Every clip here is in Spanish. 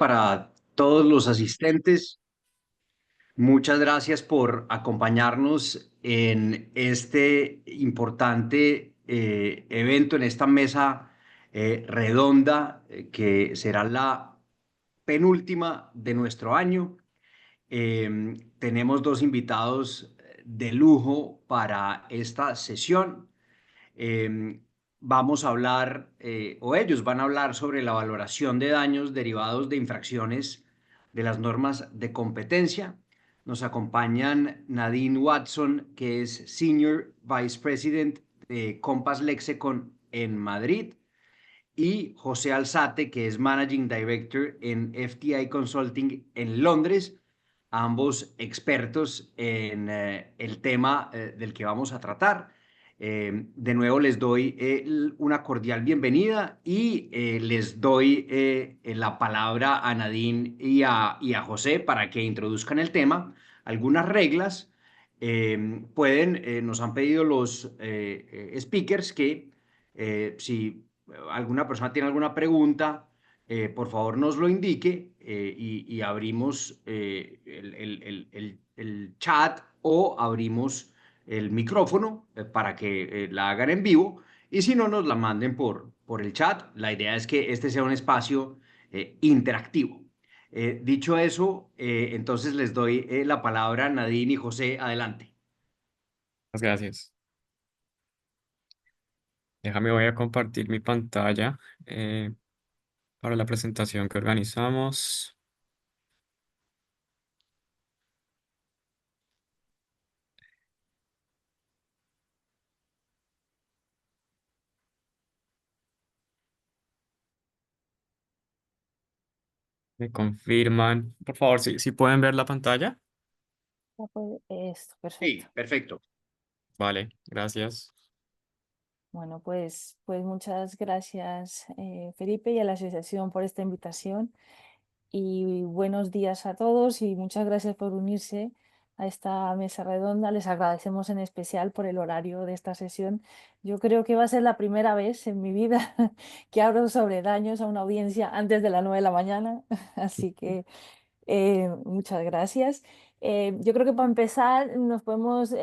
para todos los asistentes. Muchas gracias por acompañarnos en este importante evento, en esta mesa redonda, que será la penúltima de nuestro año. Tenemos dos invitados de lujo para esta sesión. Eh, Vamos a hablar, o ellos van a hablar sobre la valoración de daños derivados de infracciones de las normas de competencia. Nos acompañan Nadine Watson, que es Senior Vice President de Compass Lexecon en Madrid, y José Alzate, que es Managing Director en FTI Consulting en Londres, ambos expertos en el tema del que vamos a tratar. De nuevo les doy una cordial bienvenida y les doy la palabra a Nadine y a José para que introduzcan el tema. Algunas reglas nos han pedido los speakers que si alguna persona tiene alguna pregunta, por favor nos lo indique y abrimos el chat o abrimos el micrófono para que la hagan en vivo y si no nos la manden por el chat. La idea es que este sea un espacio interactivo. Dicho eso, entonces les doy la palabra a Nadine y José. Adelante. Muchas gracias. Voy a compartir mi pantalla para la presentación que organizamos. Me confirman, por favor, si pueden ver la pantalla. Esto, perfecto. Sí, perfecto. Vale, gracias. Bueno, pues muchas gracias, Felipe, y a la asociación por esta invitación. Y buenos días a todos y muchas gracias por unirse a esta mesa redonda. Les agradecemos en especial por el horario de esta sesión. Yo creo que va a ser la primera vez en mi vida que hablo sobre daños a una audiencia antes de las 9 de la mañana. Así que muchas gracias. Yo creo que para empezar nos podemos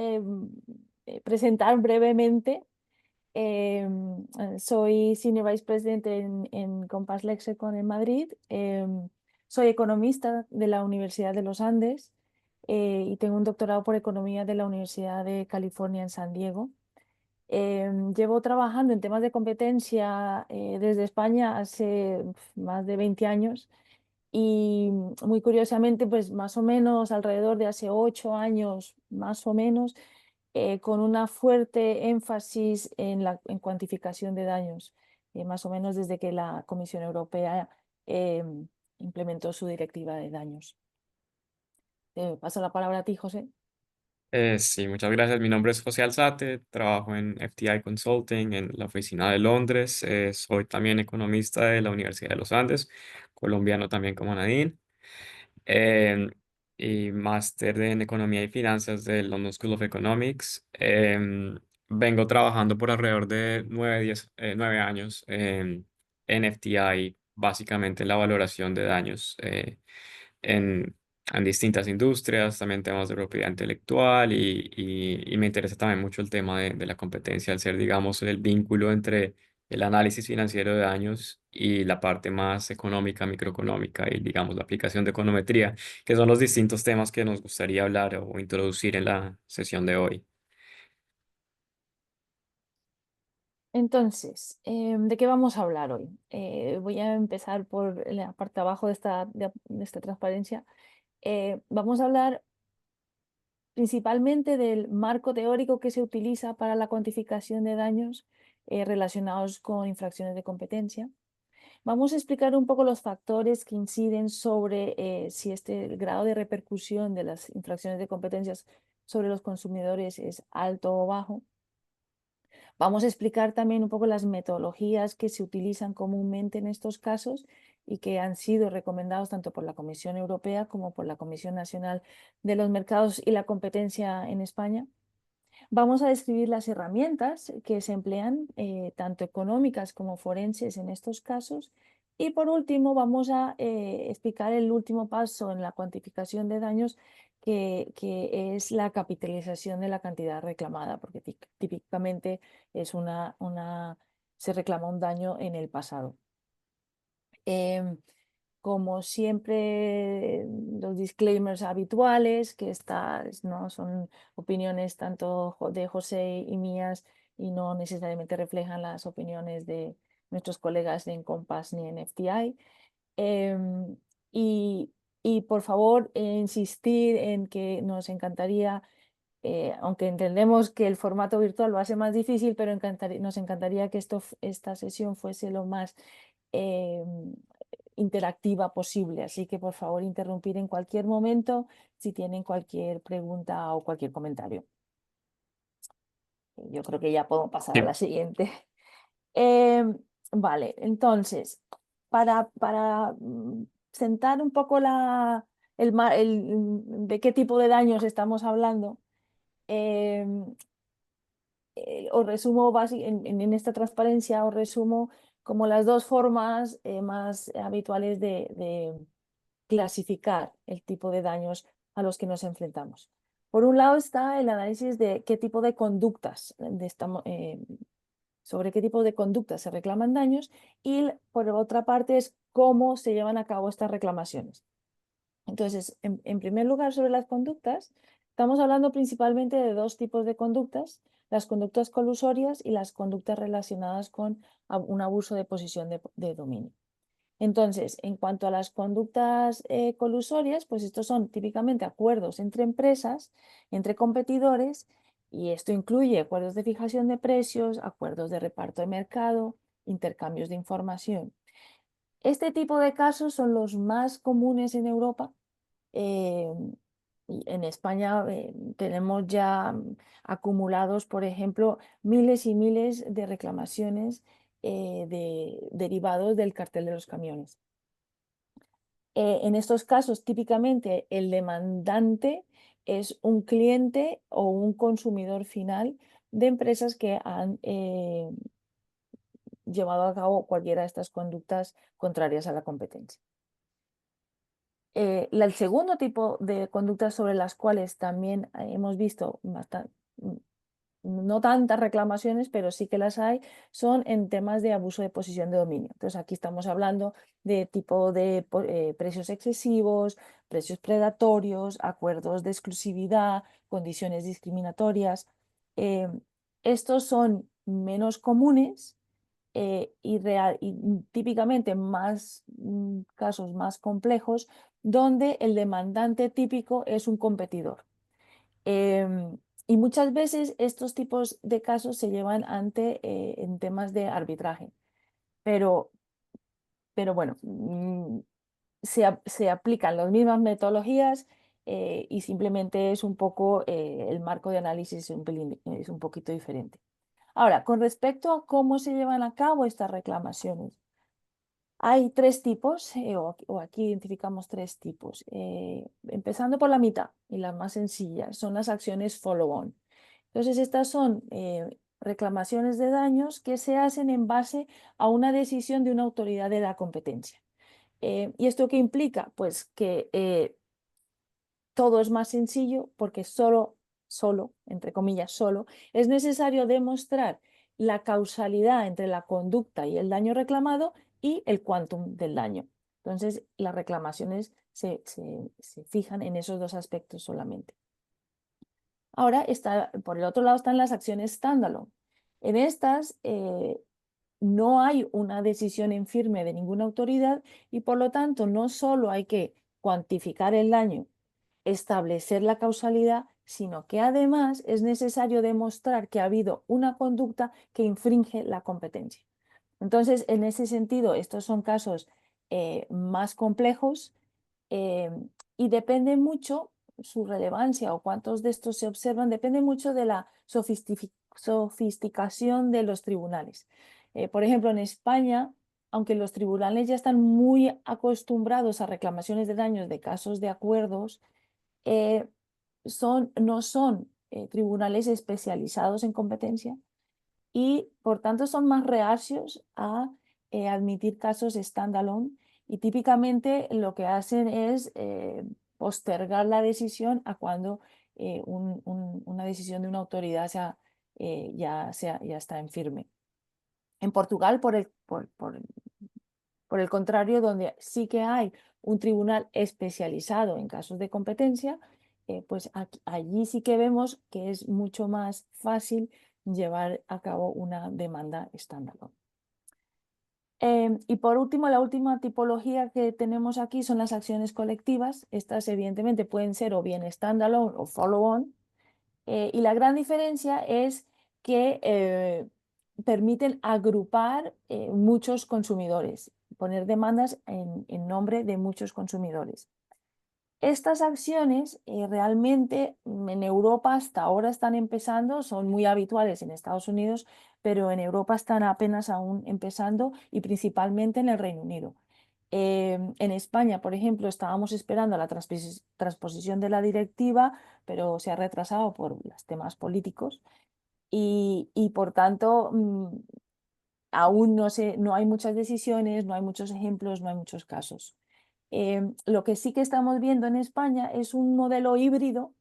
presentar brevemente. Soy Senior Vice President en Compass Lexecon en Madrid. Soy economista de la Universidad de los Andes y tengo un doctorado por economía de la Universidad de California en San Diego. Llevo trabajando en temas de competencia desde España hace más de 20 años y muy curiosamente, pues más o menos alrededor de hace 8 años, más o menos, con una fuerte énfasis en cuantificación de daños, más o menos desde que la Comisión Europea eh, implementó su directiva de daños. Te paso la palabra a ti, José. Sí, muchas gracias. Mi nombre es José Alzate, trabajo en FTI Consulting en la oficina de Londres. Soy también economista de la Universidad de los Andes, colombiano también como Nadine. em, y máster en Economía y Finanzas del London School of Economics. Vengo trabajando por alrededor de 9 años en FTI, básicamente en la valoración de daños en, en distintas industrias, también temas de propiedad intelectual y me interesa también mucho el tema de la competencia, al ser, digamos, el vínculo entre el análisis financiero de daños y la parte más económica, microeconómica y, digamos, la aplicación de econometría, que son los distintos temas que nos gustaría hablar o introducir en la sesión de hoy. Entonces, ¿de qué vamos a hablar hoy? Voy a empezar por la parte de abajo de esta transparencia. Vamos a hablar principalmente del marco teórico que se utiliza para la cuantificación de daños relacionados con infracciones de competencia. Vamos a explicar un poco los factores que inciden sobre si el grado de repercusión de las infracciones de competencias sobre los consumidores es alto o bajo. Vamos a explicar también un poco las metodologías que se utilizan comúnmente en estos casos y que han sido recomendados tanto por la Comisión Europea como por la Comisión Nacional de los Mercados y la Competencia en España. Vamos a describir las herramientas que se emplean, tanto económicas como forenses en estos casos, Y por último, vamos a explicar el último paso en la cuantificación de daños, que es la capitalización de la cantidad reclamada, porque típicamente es se reclama un daño en el pasado. Em, Como siempre, los disclaimers habituales, que estas no son opiniones tanto de José y mías y no necesariamente reflejan las opiniones de nuestros colegas en Compass ni en FTI. Em, y, y por favor, insistir en que nos encantaría, aunque entendemos que el formato virtual lo hace más difícil, pero nos encantaría que esta sesión fuese lo más em, interactiva posible. Así que por favor, interrumpir en cualquier momento si tienen cualquier pregunta o cualquier comentario. Yo creo que ya puedo pasar a Sí. la siguiente. Em, vale, entonces, para sentar un poco de qué tipo de daños estamos hablando, em, os resumo en esta transparencia, os resumo como las dos formas más habituales de clasificar el tipo de daños a los que nos enfrentamos. Por un lado está el análisis de qué tipo de conductas sobre qué tipo de conductas se reclaman daños, y por otra parte es cómo se llevan a cabo estas reclamaciones. Entonces, en primer lugar, sobre las conductas, estamos hablando principalmente de dos tipos de conductas: las conductas colusorias y las conductas relacionadas con un abuso de posición de dominio. Entonces, en cuanto a las conductas colusorias, pues estos son típicamente acuerdos entre empresas, entre competidores, y esto incluye acuerdos de fijación de precios, acuerdos de reparto de mercado, intercambios de información. Este tipo de casos son los más comunes en Europa. eh, y en España tenemos ya acumulados, por ejemplo, miles y miles de reclamaciones derivados del cartel de los camiones. En estos casos, típicamente el demandante es un cliente o un consumidor final de empresas que han llevado a cabo cualquiera de estas conductas contrarias a la competencia. El segundo tipo de conductas sobre las cuales también hemos visto no tantas reclamaciones, pero sí que las hay, son en temas de abuso de posición de dominio. Entonces aquí estamos hablando de tipo de precios excesivos, precios predatorios, acuerdos de exclusividad, condiciones discriminatorias. Eh, Estos son menos comunes y típicamente más casos más complejos, donde el demandante típico es un competidor. Em, y muchas veces estos tipos de casos se llevan en temas de arbitraje, pero, pero bueno, se aplican las mismas metodologías y simplemente es un poco el marco de análisis es un poquito diferente. Ahora, con respecto a cómo se llevan a cabo estas reclamaciones, hay tres tipos, o aquí identificamos tres tipos. Empezando por la mitad, y la más sencilla, son las acciones follow-on. Entonces, estas son reclamaciones de daños que se hacen en base a una decisión de una autoridad de la competencia. ¿Y esto qué implica? Pues que todo es más sencillo porque solo, entre comillas, solo, es necesario demostrar la causalidad entre la conducta y el daño reclamado y el quantum del daño. Entonces, las reclamaciones se fijan en esos dos aspectos solamente. Ahora, por el otro lado están las acciones standalone. En estas no hay una decisión en firme de ninguna autoridad y por lo tanto no solo hay que cuantificar el daño, establecer la causalidad, sino que además es necesario demostrar que ha habido una conducta que infringe la competencia. Entonces, en ese sentido, estos son casos más complejos eh, y depende mucho su relevancia o cuántos de estos se observan, depende mucho de la sofisticación de los tribunales. Por ejemplo, en España, aunque los tribunales ya están muy acostumbrados a reclamaciones de daños de casos de acuerdos, eh, no son tribunales especializados en competencia y por tanto son más reacios a admitir casos standalone y típicamente lo que hacen es postergar la decisión a cuando una decisión de una autoridad ya está en firme. En Portugal, por el contrario, donde sí que hay un tribunal especializado en casos de competencia, pues allí sí que vemos que es mucho más fácil llevar a cabo una demanda estándar. Y por último, la última tipología que tenemos aquí son las acciones colectivas. Estas evidentemente pueden ser o bien standalone o follow-on. Y la gran diferencia es que permiten agrupar muchos consumidores, poner demandas en nombre de muchos consumidores. Estas acciones realmente en Europa hasta ahora están empezando, son muy habituales en Estados Unidos, pero en Europa están apenas aún empezando y principalmente en el Reino Unido. En España, por ejemplo, estábamos esperando la transposición de la directiva, pero se ha retrasado por los temas políticos y por tanto aún no hay muchas decisiones, no hay muchos ejemplos, no hay muchos casos. Lo que sí que estamos viendo en España es un modelo híbrido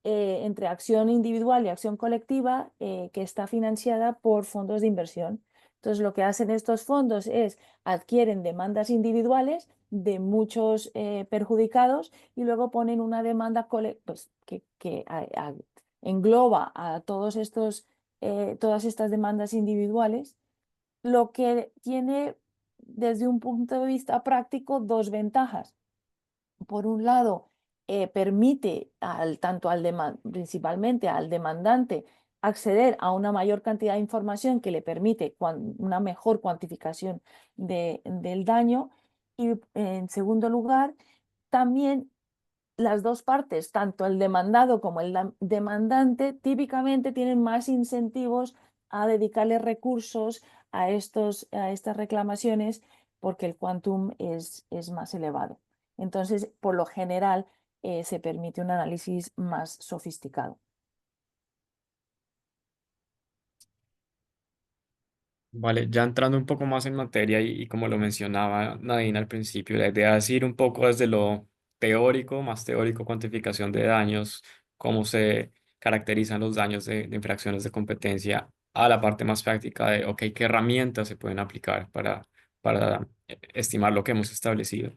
entre acción individual y acción colectiva que está financiada por fondos de inversión. Entonces, lo que hacen estos fondos es adquieren demandas individuales de muchos perjudicados y luego ponen una demanda pues, que engloba a todas estas demandas individuales, lo que tiene desde un punto de vista práctico dos ventajas. Por un lado, permite principalmente al demandante acceder a una mayor cantidad de información que le permite una mejor cuantificación del daño. Y en segundo lugar, también las dos partes, tanto el demandado como el demandante, típicamente tienen más incentivos a dedicarle recursos a estas reclamaciones porque el quantum es más elevado. Entonces, por lo general, se permite un análisis más sofisticado. Vale, ya entrando un poco más en materia y como lo mencionaba Nadine al principio, la idea es ir un poco desde lo teórico, más teórico, cuantificación de daños, cómo se caracterizan los daños de infracciones de competencia, a la parte más práctica de, ok, qué herramientas se pueden aplicar para estimar lo que hemos establecido.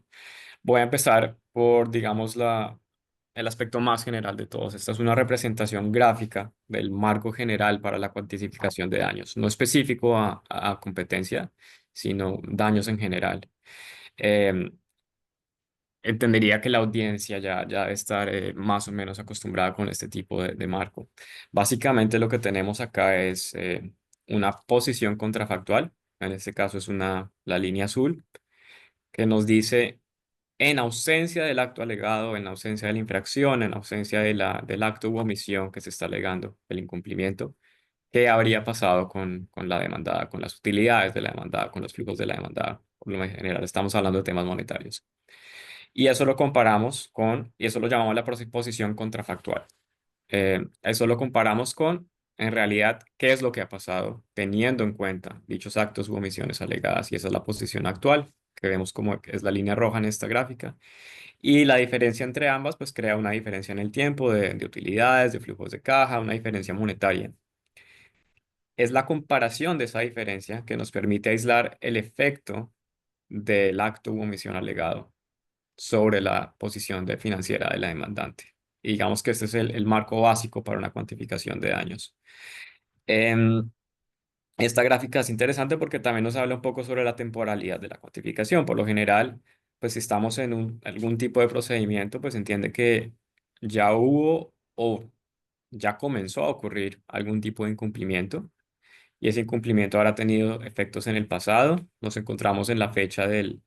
Voy a empezar por, digamos, el aspecto más general de todos. Esta es una representación gráfica del marco general para la cuantificación de daños, no específico a competencia, sino daños en general. Em, Entendería que la audiencia ya debe estar más o menos acostumbrada con este tipo de marco. Básicamente lo que tenemos acá es una posición contrafactual, en este caso es la línea azul, que nos dice en ausencia del acto alegado, en ausencia de la infracción, en ausencia del acto u omisión que se está alegando, el incumplimiento, ¿qué habría pasado con la demandada, con las utilidades de la demandada, con los flujos de la demandada? Por lo general, estamos hablando de temas monetarios. Y eso lo comparamos y eso lo llamamos la posición contrafactual. Eso lo comparamos con, en realidad, qué es lo que ha pasado teniendo en cuenta dichos actos u omisiones alegadas. Y esa es la posición actual, que vemos como que es la línea roja en esta gráfica. Y la diferencia entre ambas, pues crea una diferencia en el tiempo de utilidades, de flujos de caja, una diferencia monetaria. Es la comparación de esa diferencia que nos permite aislar el efecto del acto u omisión alegado sobre la posición financiera de la demandante. Y digamos que este es el marco básico para una cuantificación de daños. Em, Esta gráfica es interesante porque también nos habla un poco sobre la temporalidad de la cuantificación. Por lo general, pues si estamos en algún tipo de procedimiento, pues entiende que ya hubo o ya comenzó a ocurrir algún tipo de incumplimiento y ese incumplimiento habrá tenido efectos en el pasado. Nos encontramos en la fecha del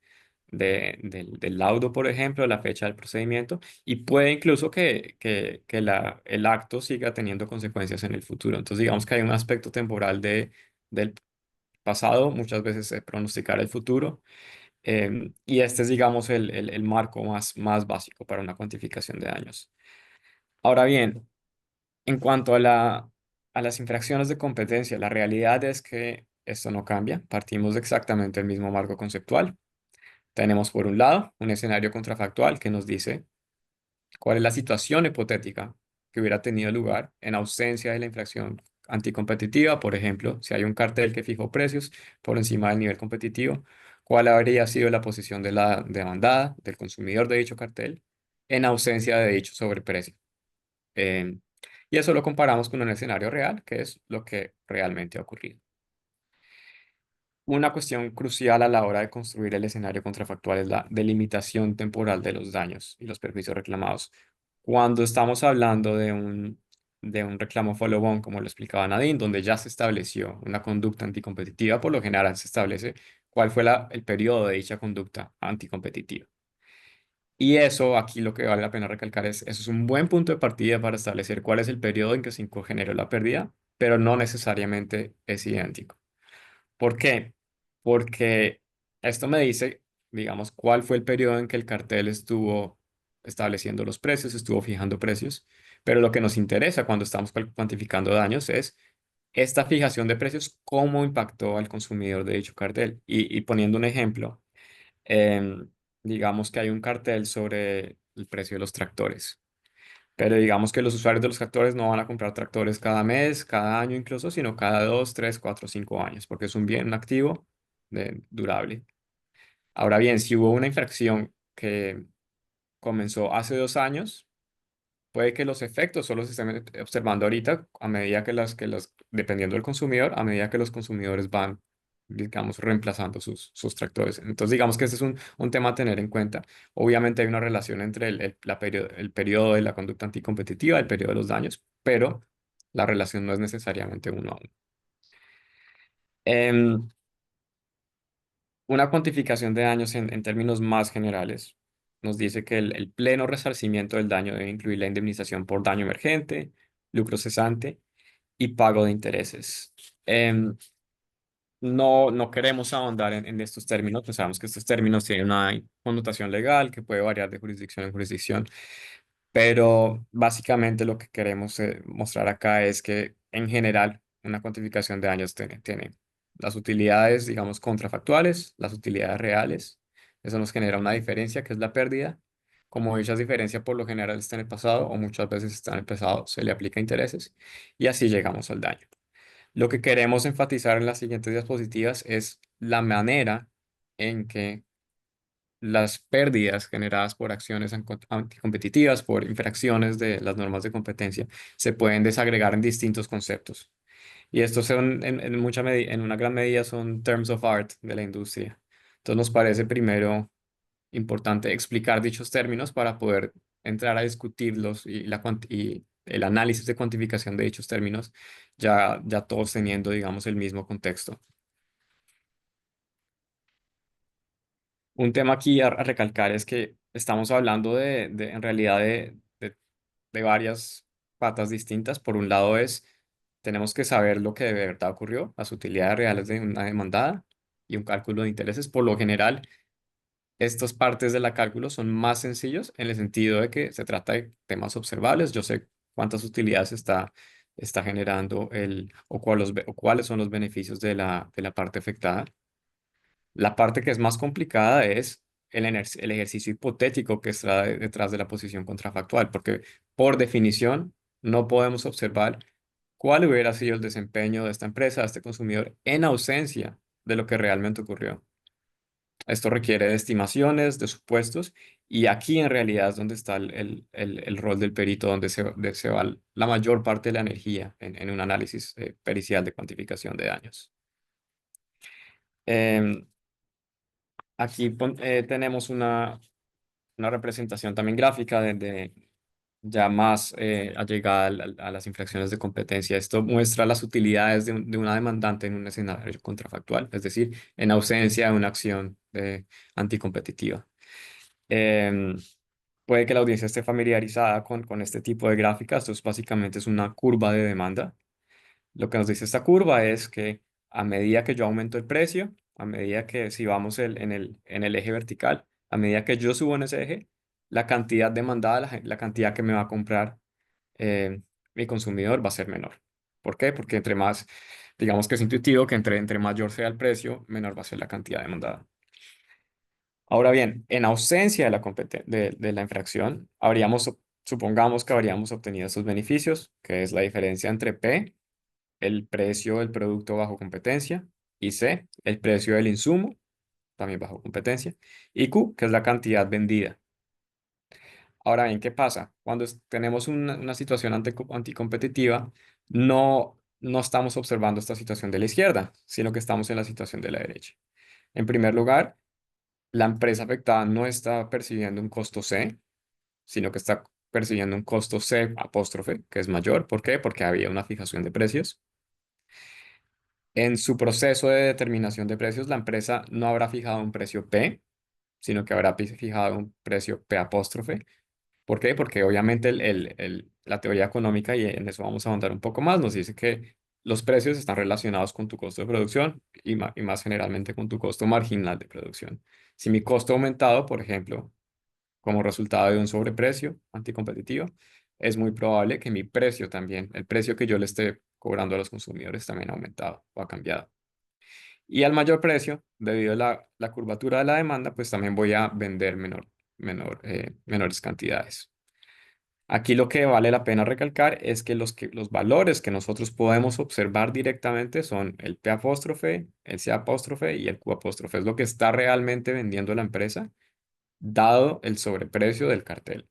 laudo, por ejemplo, la fecha del procedimiento, y puede incluso que el acto siga teniendo consecuencias en el futuro. Entonces, digamos que hay un aspecto temporal del pasado, muchas veces pronosticar el futuro, y este es, digamos, el marco más básico para una cuantificación de daños. Ahora bien, en cuanto a las infracciones de competencia, la realidad es que esto no cambia, partimos de exactamente el mismo marco conceptual. Tenemos por un lado un escenario contrafactual que nos dice cuál es la situación hipotética que hubiera tenido lugar en ausencia de la infracción anticompetitiva. Por ejemplo, si hay un cartel que fijó precios por encima del nivel competitivo, cuál habría sido la posición de la demandada, del consumidor de dicho cartel, en ausencia de dicho sobreprecio. Em, y eso lo comparamos con un escenario real, que es lo que realmente ha ocurrido. Una cuestión crucial a la hora de construir el escenario contrafactual es la delimitación temporal de los daños y los perjuicios reclamados. Cuando estamos hablando de un reclamo follow-on, como lo explicaba Nadine, donde ya se estableció una conducta anticompetitiva, por lo general se establece cuál fue el periodo de dicha conducta anticompetitiva. Y eso, aquí lo que vale la pena recalcar es, eso es un buen punto de partida para establecer cuál es el periodo en que se generó la pérdida, pero no necesariamente es idéntico. ¿Por qué? Porque esto me dice, digamos, cuál fue el periodo en que el cartel estuvo estableciendo los precios, estuvo fijando precios, pero lo que nos interesa cuando estamos cuantificando daños es esta fijación de precios, cómo impactó al consumidor de dicho cartel. Y poniendo un ejemplo, em, digamos que hay un cartel sobre el precio de los tractores. Pero digamos que los usuarios de los tractores no van a comprar tractores cada mes, cada año incluso, sino cada 2, 3, 4, 5 años, porque es un bien activo durable. Ahora bien, si hubo una infracción que comenzó hace 2 años, puede que los efectos solo se estén observando ahorita a medida dependiendo del consumidor, a medida que los consumidores van, digamos, reemplazando sus tractores. Entonces, digamos que este es un tema a tener en cuenta. Obviamente hay una relación entre el periodo de la conducta anticompetitiva, el periodo de los daños, pero la relación no es necesariamente uno a uno. Em, una cuantificación de daños en términos más generales nos dice que el pleno resarcimiento del daño debe incluir la indemnización por daño emergente, lucro cesante y pago de intereses. No queremos ahondar en estos términos, pues sabemos que estos términos tienen una connotación legal que puede variar de jurisdicción en jurisdicción, pero básicamente lo que queremos mostrar acá es que en general una cuantificación de daños tiene las utilidades, digamos, contrafactuales, las utilidades reales. Eso nos genera una diferencia que es la pérdida. Como dicha diferencia por lo general está en el pasado o muchas veces está en el pasado, se le aplica intereses y así llegamos al daño. Lo que queremos enfatizar en las siguientes diapositivas es la manera en que las pérdidas generadas por acciones anticompetitivas, por infracciones de las normas de competencia, se pueden desagregar en distintos conceptos. Y estos son, en una gran medida, son terms of art de la industria. Entonces nos parece primero importante explicar dichos términos para poder entrar a discutirlos y el análisis de cuantificación de dichos términos, ya todos teniendo, digamos, el mismo contexto. Un tema aquí a recalcar es que estamos hablando en realidad de varias patas distintas. Por un lado tenemos que saber lo que de verdad ocurrió, las utilidades reales de una demandada y un cálculo de intereses. Por lo general, estas partes de la cálculo son más sencillos en el sentido de que se trata de temas observables. Yo sé cuántas utilidades está generando o cuáles son los beneficios de la parte afectada. La parte que es más complicada es el ejercicio hipotético que está detrás de la posición contrafactual, porque por definición no podemos observar cuál hubiera sido el desempeño de esta empresa, de este consumidor, en ausencia de lo que realmente ocurrió. Esto requiere de estimaciones, de supuestos, y aquí en realidad es donde está el rol del perito, donde se va la mayor parte de la energía en un análisis pericial de cuantificación de daños. Em, Aquí tenemos una representación también gráfica ya más allegada a las infracciones de competencia. Esto muestra las utilidades de una demandante en un escenario contrafactual, es decir, en ausencia de una acción anticompetitiva. Em, Puede que la audiencia esté familiarizada con este tipo de gráficas. Esto básicamente es una curva de demanda. Lo que nos dice esta curva es que a medida que yo aumento el precio, a medida que si vamos en el eje vertical, a medida que yo subo en ese eje, la cantidad demandada, la cantidad que me va a comprar eh, mi consumidor va a ser menor. ¿Por qué? Porque entre más digamos que es intuitivo que entre mayor sea el precio, menor va a ser la cantidad demandada. Ahora bien, en ausencia de de la infracción, supongamos que habríamos obtenido estos beneficios, que es la diferencia entre P, el precio del producto bajo competencia, y C, el precio del insumo, también bajo competencia, y Q, que es la cantidad vendida. Ahora bien, ¿qué pasa? Cuando tenemos una situación anticompetitiva, no estamos observando esta situación de la izquierda, sino que estamos en la situación de la derecha. En primer lugar, la empresa afectada no está percibiendo un costo C, sino que está percibiendo un costo C apóstrofe, que es mayor. ¿Por qué? Porque había una fijación de precios. En su proceso de determinación de precios, la empresa no habrá fijado un precio P, sino que habrá fijado un precio P apóstrofe. ¿Por qué? Porque obviamente la teoría económica, y en eso vamos a ahondar un poco más, nos dice que los precios están relacionados con tu costo de producción y más generalmente con tu costo marginal de producción. Si mi costo ha aumentado, por ejemplo, como resultado de un sobreprecio anticompetitivo, es muy probable que mi precio también, el precio que yo le esté cobrando a los consumidores también ha aumentado o ha cambiado. Y al mayor precio, debido a la curvatura de la demanda, pues también voy a vender menores cantidades. Aquí lo que vale la pena recalcar es que los valores que nosotros podemos observar directamente son el P apóstrofe, el C apóstrofe y el Q apóstrofe. Es lo que está realmente vendiendo la empresa, dado el sobreprecio del cartel.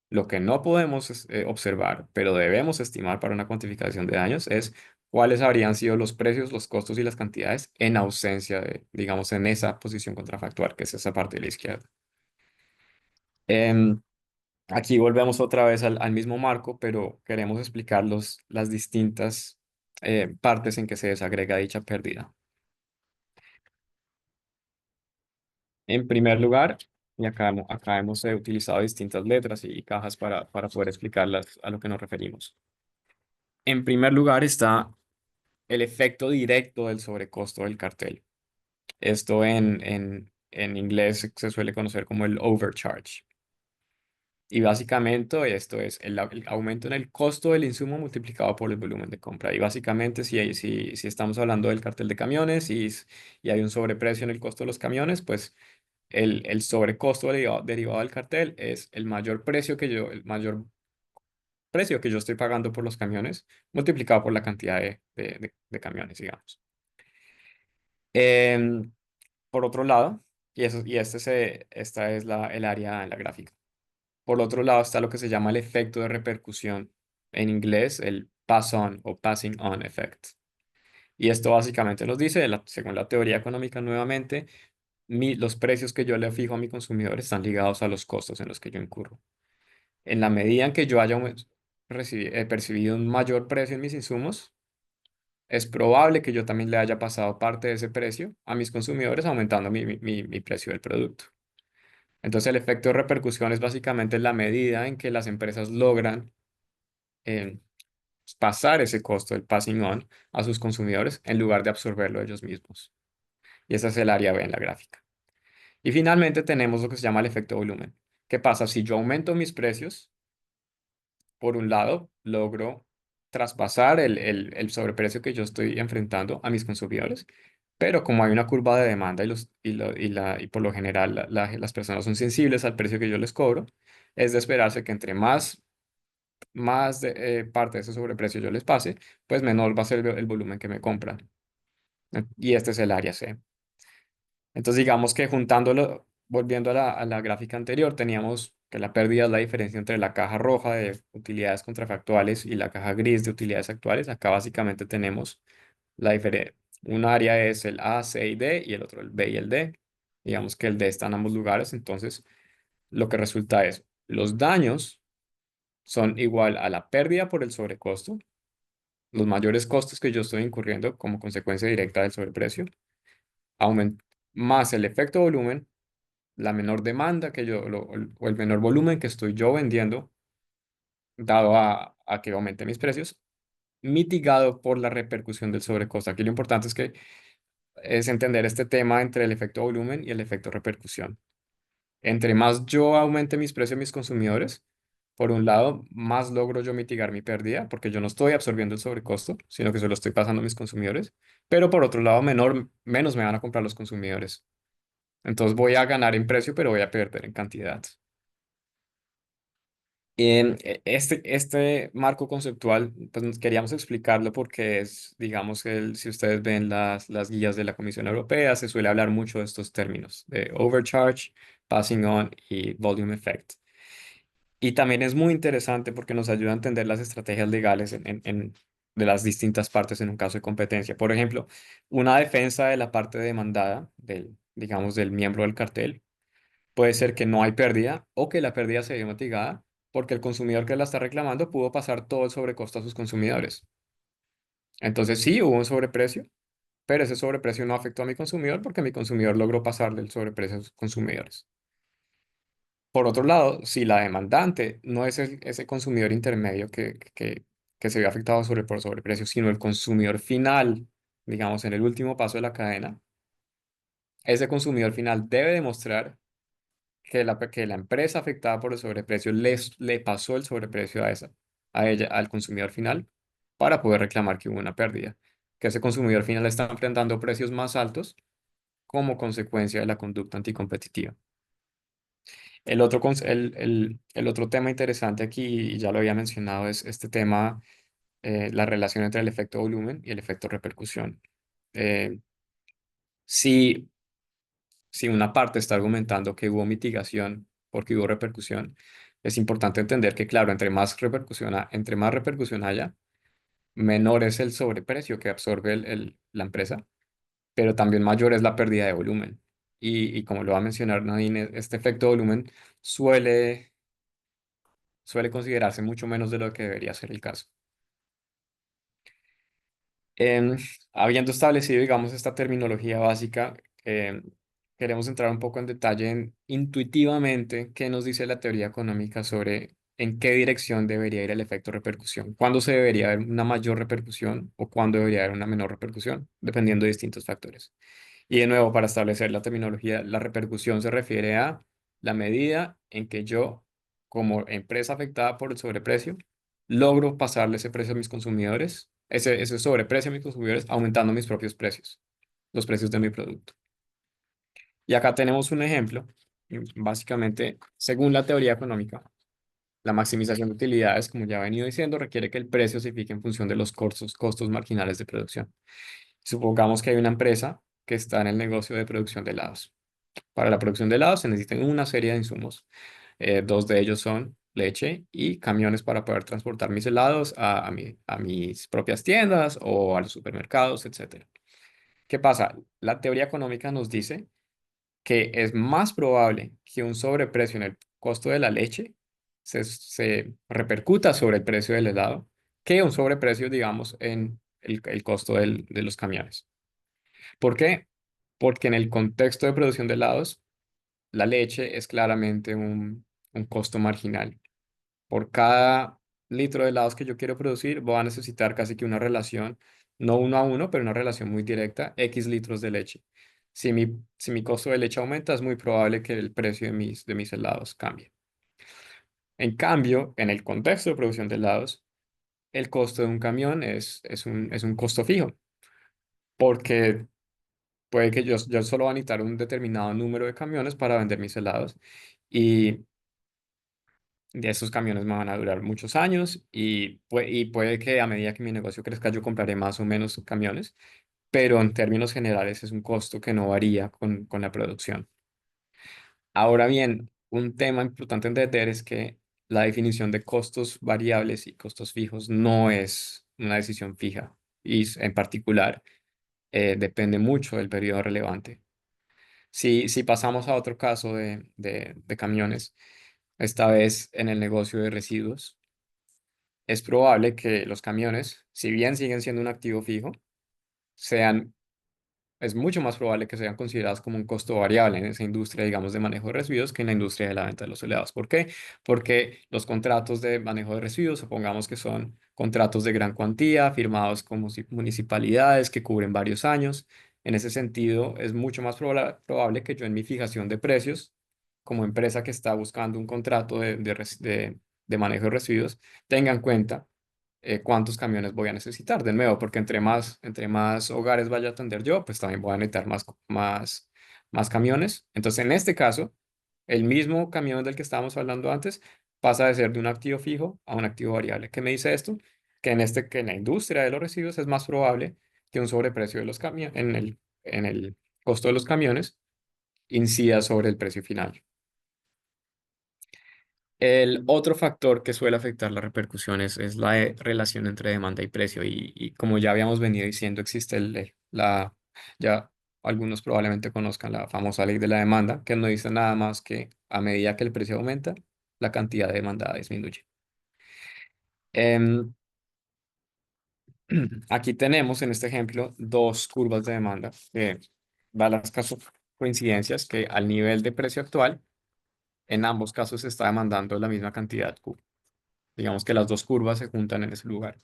Lo que no podemos observar, pero debemos estimar para una cuantificación de daños, es cuáles habrían sido los precios, los costos y las cantidades en ausencia de, digamos, en esa posición contrafactual, que es esa parte de la izquierda. Em, Aquí volvemos otra vez al mismo marco, pero queremos explicar las distintas partes en que se desagrega dicha pérdida. En primer lugar, y acá hemos utilizado distintas letras y cajas para poder explicarlas a lo que nos referimos. En primer lugar está el efecto directo del sobrecosto del cartel. Esto en inglés se suele conocer como el overcharge. Y básicamente esto es el aumento en el costo del insumo multiplicado por el volumen de compra. Y básicamente si estamos hablando del cartel de camiones y hay un sobreprecio en el costo de los camiones, pues el sobrecosto derivado del cartel es el mayor precio que yo estoy pagando por los camiones multiplicado por la cantidad de camiones, digamos. Em, por otro lado, esta es el área en la gráfica. Por otro lado está lo que se llama el efecto de repercusión, en inglés el pass-on o passing on effect. Y esto básicamente nos dice, según la teoría económica nuevamente, los precios que yo le fijo a mi consumidor están ligados a los costos en los que yo incurro. En la medida en que yo haya percibido un mayor precio en mis insumos, es probable que yo también le haya pasado parte de ese precio a mis consumidores, aumentando mi precio del producto. Entonces, el efecto de repercusión es básicamente la medida en que las empresas logran eh, pasar ese costo, el passing on, a sus consumidores en lugar de absorberlo ellos mismos. Y esa es el área B en la gráfica. Y finalmente tenemos lo que se llama el efecto volumen. ¿Qué pasa? Si yo aumento mis precios, por un lado, logro traspasar el sobreprecio que yo estoy enfrentando a mis consumidores, pero como hay una curva de demanda y por lo general las personas son sensibles al precio que yo les cobro, es de esperarse que entre más parte de ese sobreprecio yo les pase, pues menor va a ser el volumen que me compran. Y este es el área C. Entonces, digamos que juntándolo, volviendo a la gráfica anterior, teníamos que la pérdida es la diferencia entre la caja roja de utilidades contrafactuales y la caja gris de utilidades actuales. Acá básicamente tenemos la diferencia. Un área es el A, C y D y el otro el B y el D. Digamos que el D está en ambos lugares, entonces lo que resulta es los daños son igual a la pérdida por el sobrecosto, los mayores costos que yo estoy incurriendo como consecuencia directa del sobreprecio, aument más el efecto volumen, la menor demanda o el menor volumen que estoy yo vendiendo, dado a que aumente mis precios, mitigado por la repercusión del sobrecosto. Aquí lo importante es entender este tema entre el efecto volumen y el efecto repercusión. Entre más yo aumente mis precios a mis consumidores, Por un lado, más logro yo mitigar mi pérdida porque yo no estoy absorbiendo el sobrecosto, sino que se lo estoy pasando a mis consumidores. Pero por otro lado, menos me van a comprar los consumidores. Entonces voy a ganar en precio, pero voy a perder en cantidad. Este marco conceptual, pues queríamos explicarlo porque es, digamos, si ustedes ven las guías de la Comisión Europea, se suele hablar mucho de estos términos, de overcharge, passing on y volume effect. Y también es muy interesante porque nos ayuda a entender las estrategias legales de las distintas partes en un caso de competencia. Por ejemplo, una defensa de la parte demandada, digamos, del miembro del cartel, puede ser que no hay pérdida o que la pérdida se vio mitigada porque el consumidor que la está reclamando pudo pasar todo el sobrecosto a sus consumidores. Entonces sí, hubo un sobreprecio, pero ese sobreprecio no afectó a mi consumidor porque mi consumidor logró pasarle el sobreprecio a sus consumidores. Por otro lado, si la demandante no es ese consumidor intermedio que se vio afectado por sobreprecio, sino el consumidor final, digamos, en el último paso de la cadena, ese consumidor final debe demostrar que la empresa afectada por el sobreprecio le pasó el sobreprecio a ella, al consumidor final, para poder reclamar que hubo una pérdida, que ese consumidor final está enfrentando precios más altos como consecuencia de la conducta anticompetitiva. El otro tema interesante aquí, y ya lo había mencionado, es este tema, la relación entre el efecto volumen y el efecto repercusión. Eh, si si una parte está argumentando que hubo mitigación porque hubo repercusión, es importante entender que, claro, entre más repercusión haya, menor es el sobreprecio que absorbe la empresa, pero también mayor es la pérdida de volumen. Y como lo va a mencionar Nadine, este efecto volumen suele, suele considerarse mucho menos de lo que debería ser el caso. Em, Habiendo establecido, digamos, esta terminología básica, queremos entrar un poco en detalle intuitivamente qué nos dice la teoría económica sobre en qué dirección debería ir el efecto repercusión, cuándo se debería haber una mayor repercusión o cuándo debería haber una menor repercusión, dependiendo de distintos factores. Y de nuevo, para establecer la terminología, la repercusión se refiere a la medida en que yo, como empresa afectada por el sobreprecio, logro pasarle ese precio a mis consumidores, ese sobreprecio a mis consumidores, aumentando mis propios precios, los precios de mi producto. Y acá tenemos un ejemplo. Básicamente, según la teoría económica, la maximización de utilidades, como ya he venido diciendo, requiere que el precio se fije en función de los costos marginales de producción. Supongamos que hay una empresa que está en el negocio de producción de helados. Para la producción de helados se necesitan una serie de insumos. Dos de ellos son leche y camiones para poder transportar mis helados a mis propias tiendas o a los supermercados, etcétera. ¿Qué pasa? La teoría económica nos dice que es más probable que un sobreprecio en el costo de la leche se repercuta sobre el precio del helado que un sobreprecio, digamos, en el costo de los camiones. ¿Por qué? Porque en el contexto de producción de helados, la leche es claramente un costo marginal. Por cada litro de helados que yo quiero producir, voy a necesitar casi que una relación, no uno a uno, pero una relación muy directa, X litros de leche. Si mi costo de leche aumenta, es muy probable que el precio de mis helados cambie. En cambio, en el contexto de producción de helados, el costo de un camión es un costo fijo, porque puede que yo solo va a necesitar un determinado número de camiones para vender mis helados y de esos camiones me van a durar muchos años y puede que a medida que mi negocio crezca yo compraré más o menos camiones, pero en términos generales es un costo que no varía con la producción. Ahora bien, un tema importante entender es que la definición de costos variables y costos fijos no es una decisión fija y en particular depende mucho del periodo relevante. Si pasamos a otro caso de camiones, esta vez en el negocio de residuos, es probable que los camiones, si bien siguen siendo un activo fijo, sean, es mucho más probable que sean considerados como un costo variable en esa industria, digamos, de manejo de residuos que en la industria de la venta de los helados. ¿Por qué? Porque los contratos de manejo de residuos, supongamos que son contratos de gran cuantía, firmados con municipalidades que cubren varios años. En ese sentido, es mucho más probable que yo en mi fijación de precios, como empresa que está buscando un contrato de manejo de residuos tenga en cuenta cuántos camiones voy a necesitar. De nuevo, porque entre más hogares vaya a atender yo, pues también voy a necesitar más camiones. Entonces, en este caso, el mismo camión del que estábamos hablando antes pasa de ser de un activo fijo a un activo variable. ¿Qué me dice esto? Que en la industria de los residuos es más probable que un sobreprecio de los camiones en el costo de los camiones incida sobre el precio final. El otro factor que suele afectar las repercusiones es la relación entre demanda y precio. Y como ya habíamos venido diciendo, existe ya algunos probablemente conozcan la famosa ley de la demanda, que no dice nada más que a medida que el precio aumenta, la cantidad demandada disminuye. Em, Aquí tenemos en este ejemplo dos curvas de demanda, da las coincidencias que al nivel de precio actual, en ambos casos se está demandando la misma cantidad Q. Digamos que las dos curvas se juntan en ese lugar.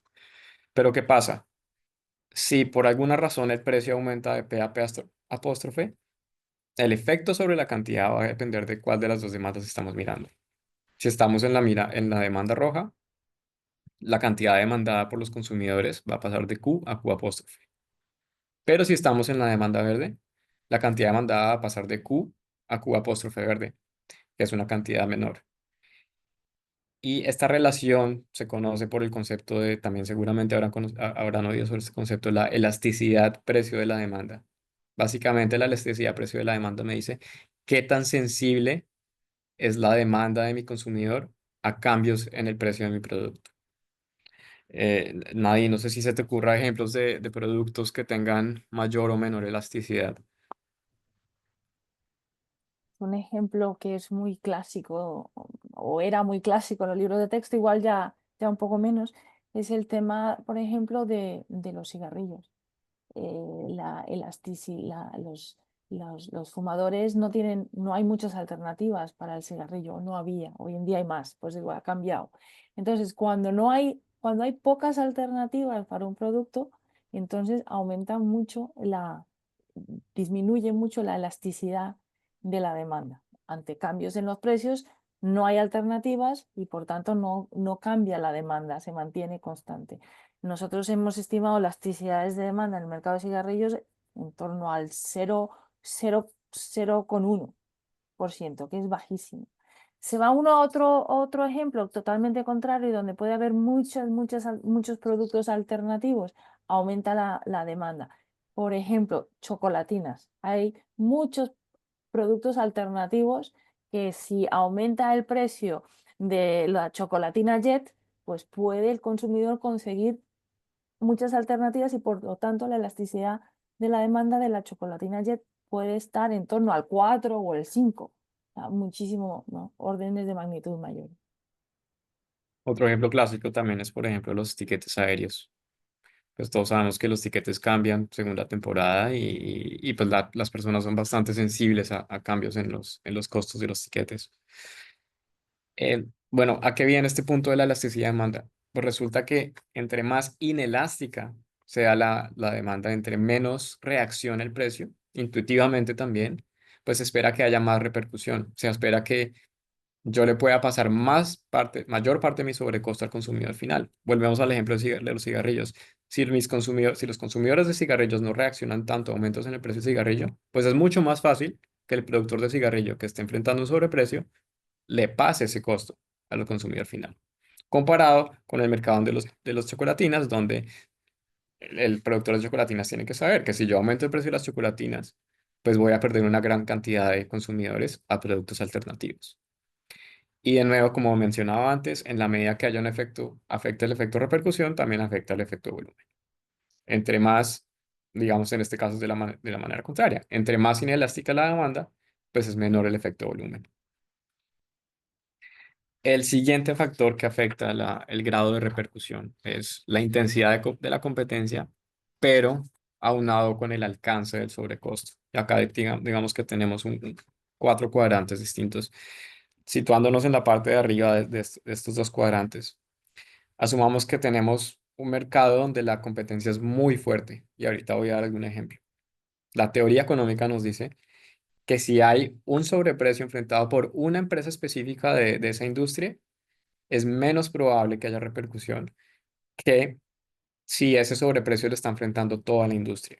Pero ¿qué pasa? Si por alguna razón el precio aumenta de P a P apóstrofe, el efecto sobre la cantidad va a depender de cuál de las dos demandas estamos mirando. Si estamos en la demanda roja, la cantidad demandada por los consumidores va a pasar de Q a Q apóstrofe. Pero si estamos en la demanda verde, la cantidad demandada va a pasar de Q a Q apóstrofe verde, que es una cantidad menor. Y esta relación se conoce por el concepto de, también seguramente habrán oído sobre este concepto, la elasticidad precio de la demanda. Básicamente la elasticidad precio de la demanda me dice qué tan sensible es la demanda de mi consumidor a cambios en el precio de mi producto. Nadie, no sé si se te ocurra ejemplos de productos que tengan mayor o menor elasticidad. Un ejemplo que es muy clásico o era muy clásico en los libros de texto, igual ya un poco menos, es el tema, por ejemplo, de los cigarrillos. Los fumadores no hay muchas alternativas para el cigarrillo, no había, hoy en día hay más, pues igual ha cambiado. Entonces, cuando hay pocas alternativas para un producto, entonces disminuye mucho la elasticidad de la demanda. Ante cambios en los precios, no hay alternativas y por tanto no cambia la demanda, se mantiene constante. Nosotros hemos estimado elasticidades de demanda en el mercado de cigarrillos en torno al 0,1%, que es bajísimo. Se va uno a otro ejemplo totalmente contrario, donde puede haber muchos productos alternativos, aumenta la demanda. Por ejemplo, chocolatinas. Hay muchos productos alternativos que si aumenta el precio de la chocolatina Jet, pues puede el consumidor conseguir muchas alternativas y por lo tanto la elasticidad de la demanda de la chocolatina Jet puede estar en torno al 4 o el 5, o sea, muchísimo, ¿no? Órdenes de magnitud mayor. Otro ejemplo clásico también es, por ejemplo, los tiquetes aéreos. Pues todos sabemos que los tiquetes cambian según la temporada y pues las personas son bastante sensibles a cambios en los costos de los tiquetes. Bueno, ¿a qué viene este punto de la elasticidad de demanda? Pues resulta que entre más inelástica sea la demanda, entre menos reacciona el precio, intuitivamente también, pues se espera que haya más repercusión. Se espera que yo le pueda pasar mayor parte de mi sobrecosto al consumidor final. Volvemos al ejemplo de los cigarrillos. Si los consumidores de cigarrillos no reaccionan tanto a aumentos en el precio del cigarrillo, pues es mucho más fácil que el productor de cigarrillo que esté enfrentando un sobreprecio le pase ese costo al consumidor final. Comparado con el mercado de los chocolatinas, donde el productor de chocolatinas tiene que saber que si yo aumento el precio de las chocolatinas, pues voy a perder una gran cantidad de consumidores a productos alternativos. Y de nuevo, como mencionaba antes, en la medida que haya un efecto, afecta el efecto repercusión, también afecta el efecto volumen. Entre más, digamos, en este caso es de la manera contraria, entre más inelástica la demanda, pues es menor el efecto volumen. El siguiente factor que afecta el grado de repercusión es la intensidad de la competencia, pero aunado con el alcance del sobrecosto. Y acá digamos que tenemos cuatro cuadrantes distintos. Situándonos en la parte de arriba de estos dos cuadrantes, asumamos que tenemos un mercado donde la competencia es muy fuerte. Y ahorita voy a dar algún ejemplo. La teoría económica nos dice que si hay un sobreprecio enfrentado por una empresa específica de esa industria, es menos probable que haya repercusión que si ese sobreprecio lo está enfrentando toda la industria.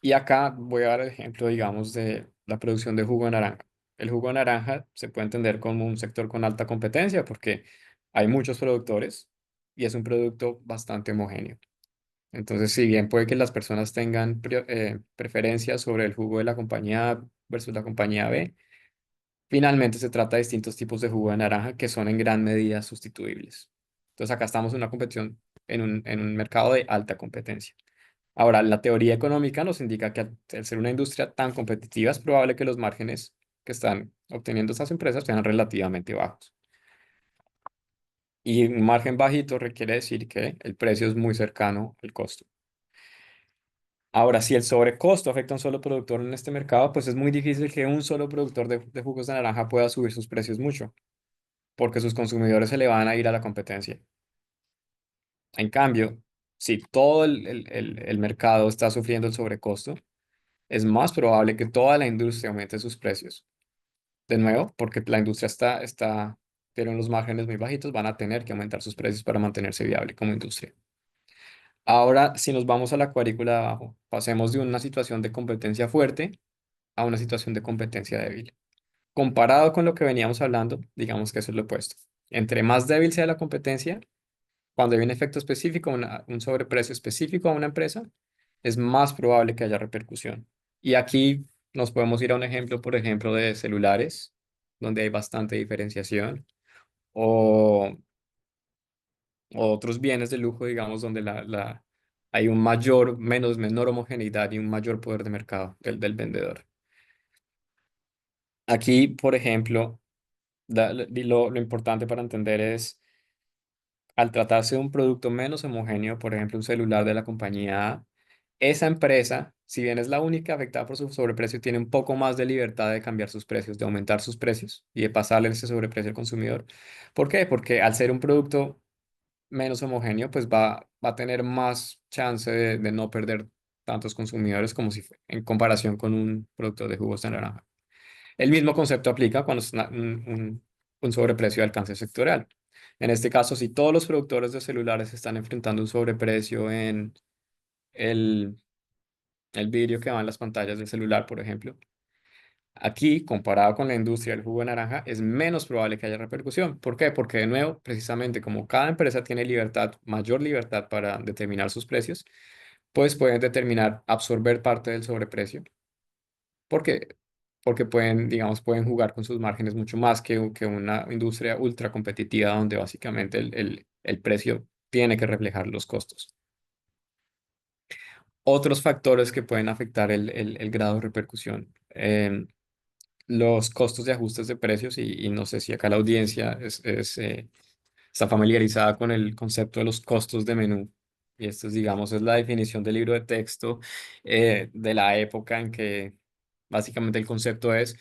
Y acá voy a dar el ejemplo, digamos, de la producción de jugo de naranja. El jugo de naranja se puede entender como un sector con alta competencia porque hay muchos productores y es un producto bastante homogéneo. Entonces, si bien puede que las personas tengan preferencias sobre el jugo de la compañía A versus la compañía B, finalmente se trata de distintos tipos de jugo de naranja que son en gran medida sustituibles. Entonces, acá estamos en una competición, en un mercado de alta competencia. Ahora, la teoría económica nos indica que al ser una industria tan competitiva es probable que los márgenes que están obteniendo estas empresas sean relativamente bajos. Y un margen bajito requiere decir que el precio es muy cercano al costo. Ahora, si el sobrecosto afecta a un solo productor en este mercado, pues es muy difícil que un solo productor de jugos de naranja pueda subir sus precios mucho, porque sus consumidores se le van a ir a la competencia. En cambio, si todo el mercado está sufriendo el sobrecosto, es más probable que toda la industria aumente sus precios. De nuevo, porque la industria tiene unos márgenes muy bajitos, van a tener que aumentar sus precios para mantenerse viable como industria. Ahora, si nos vamos a la cuadrícula de abajo, pasemos de una situación de competencia fuerte a una situación de competencia débil. Comparado con lo que veníamos hablando, digamos que eso es lo opuesto. Entre más débil sea la competencia, cuando hay un efecto específico, un sobreprecio específico a una empresa, es más probable que haya repercusión. Y aquí nos podemos ir a un ejemplo, por ejemplo, de celulares, donde hay bastante diferenciación, o, o otros bienes de lujo, digamos, donde hay un menor homogeneidad y un mayor poder de mercado del vendedor. Aquí, por ejemplo, lo importante para entender es, al tratarse de un producto menos homogéneo, por ejemplo, un celular de la compañía A, esa empresa, si bien es la única afectada por su sobreprecio, tiene un poco más de libertad de cambiar sus precios, de aumentar sus precios y de pasarle ese sobreprecio al consumidor. ¿Por qué? Porque al ser un producto menos homogéneo, pues va a tener más chance de no perder tantos consumidores como si en comparación con un producto de jugos de naranja. El mismo concepto aplica cuando es un sobreprecio de alcance sectorial. En este caso, si todos los productores de celulares están enfrentando un sobreprecio en el, el vidrio que va en las pantallas del celular, por ejemplo, aquí, comparado con la industria del jugo de naranja, es menos probable que haya repercusión. ¿Por qué? Porque, de nuevo, precisamente como cada empresa tiene libertad, mayor libertad para determinar sus precios, pues pueden determinar absorber parte del sobreprecio. ¿Por qué? Porque pueden, digamos, pueden jugar con sus márgenes mucho más que una industria ultra competitiva donde básicamente el precio tiene que reflejar los costos. Otros factores que pueden afectar el grado de repercusión. Los costos de ajustes de precios y no sé si acá la audiencia está familiarizada con el concepto de los costos de menú. Y esto es, digamos, es la definición del libro de texto de la época en que básicamente el concepto es,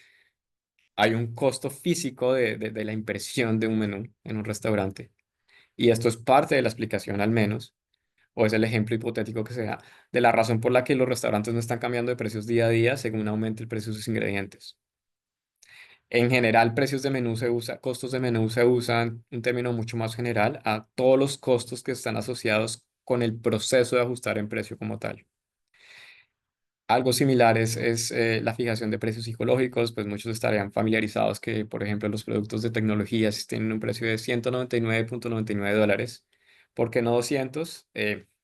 hay un costo físico de la impresión de un menú en un restaurante. Y esto es parte de la explicación al menos, o es el ejemplo hipotético que se da, de la razón por la que los restaurantes no están cambiando de precios día a día según aumente el precio de sus ingredientes. En general, costos de menú se usan un término mucho más general a todos los costos que están asociados con el proceso de ajustar en precio como tal. Algo similar es la fijación de precios psicológicos, pues muchos estarían familiarizados que, por ejemplo, los productos de tecnología si tienen un precio de $199.99. ¿Por qué no 200?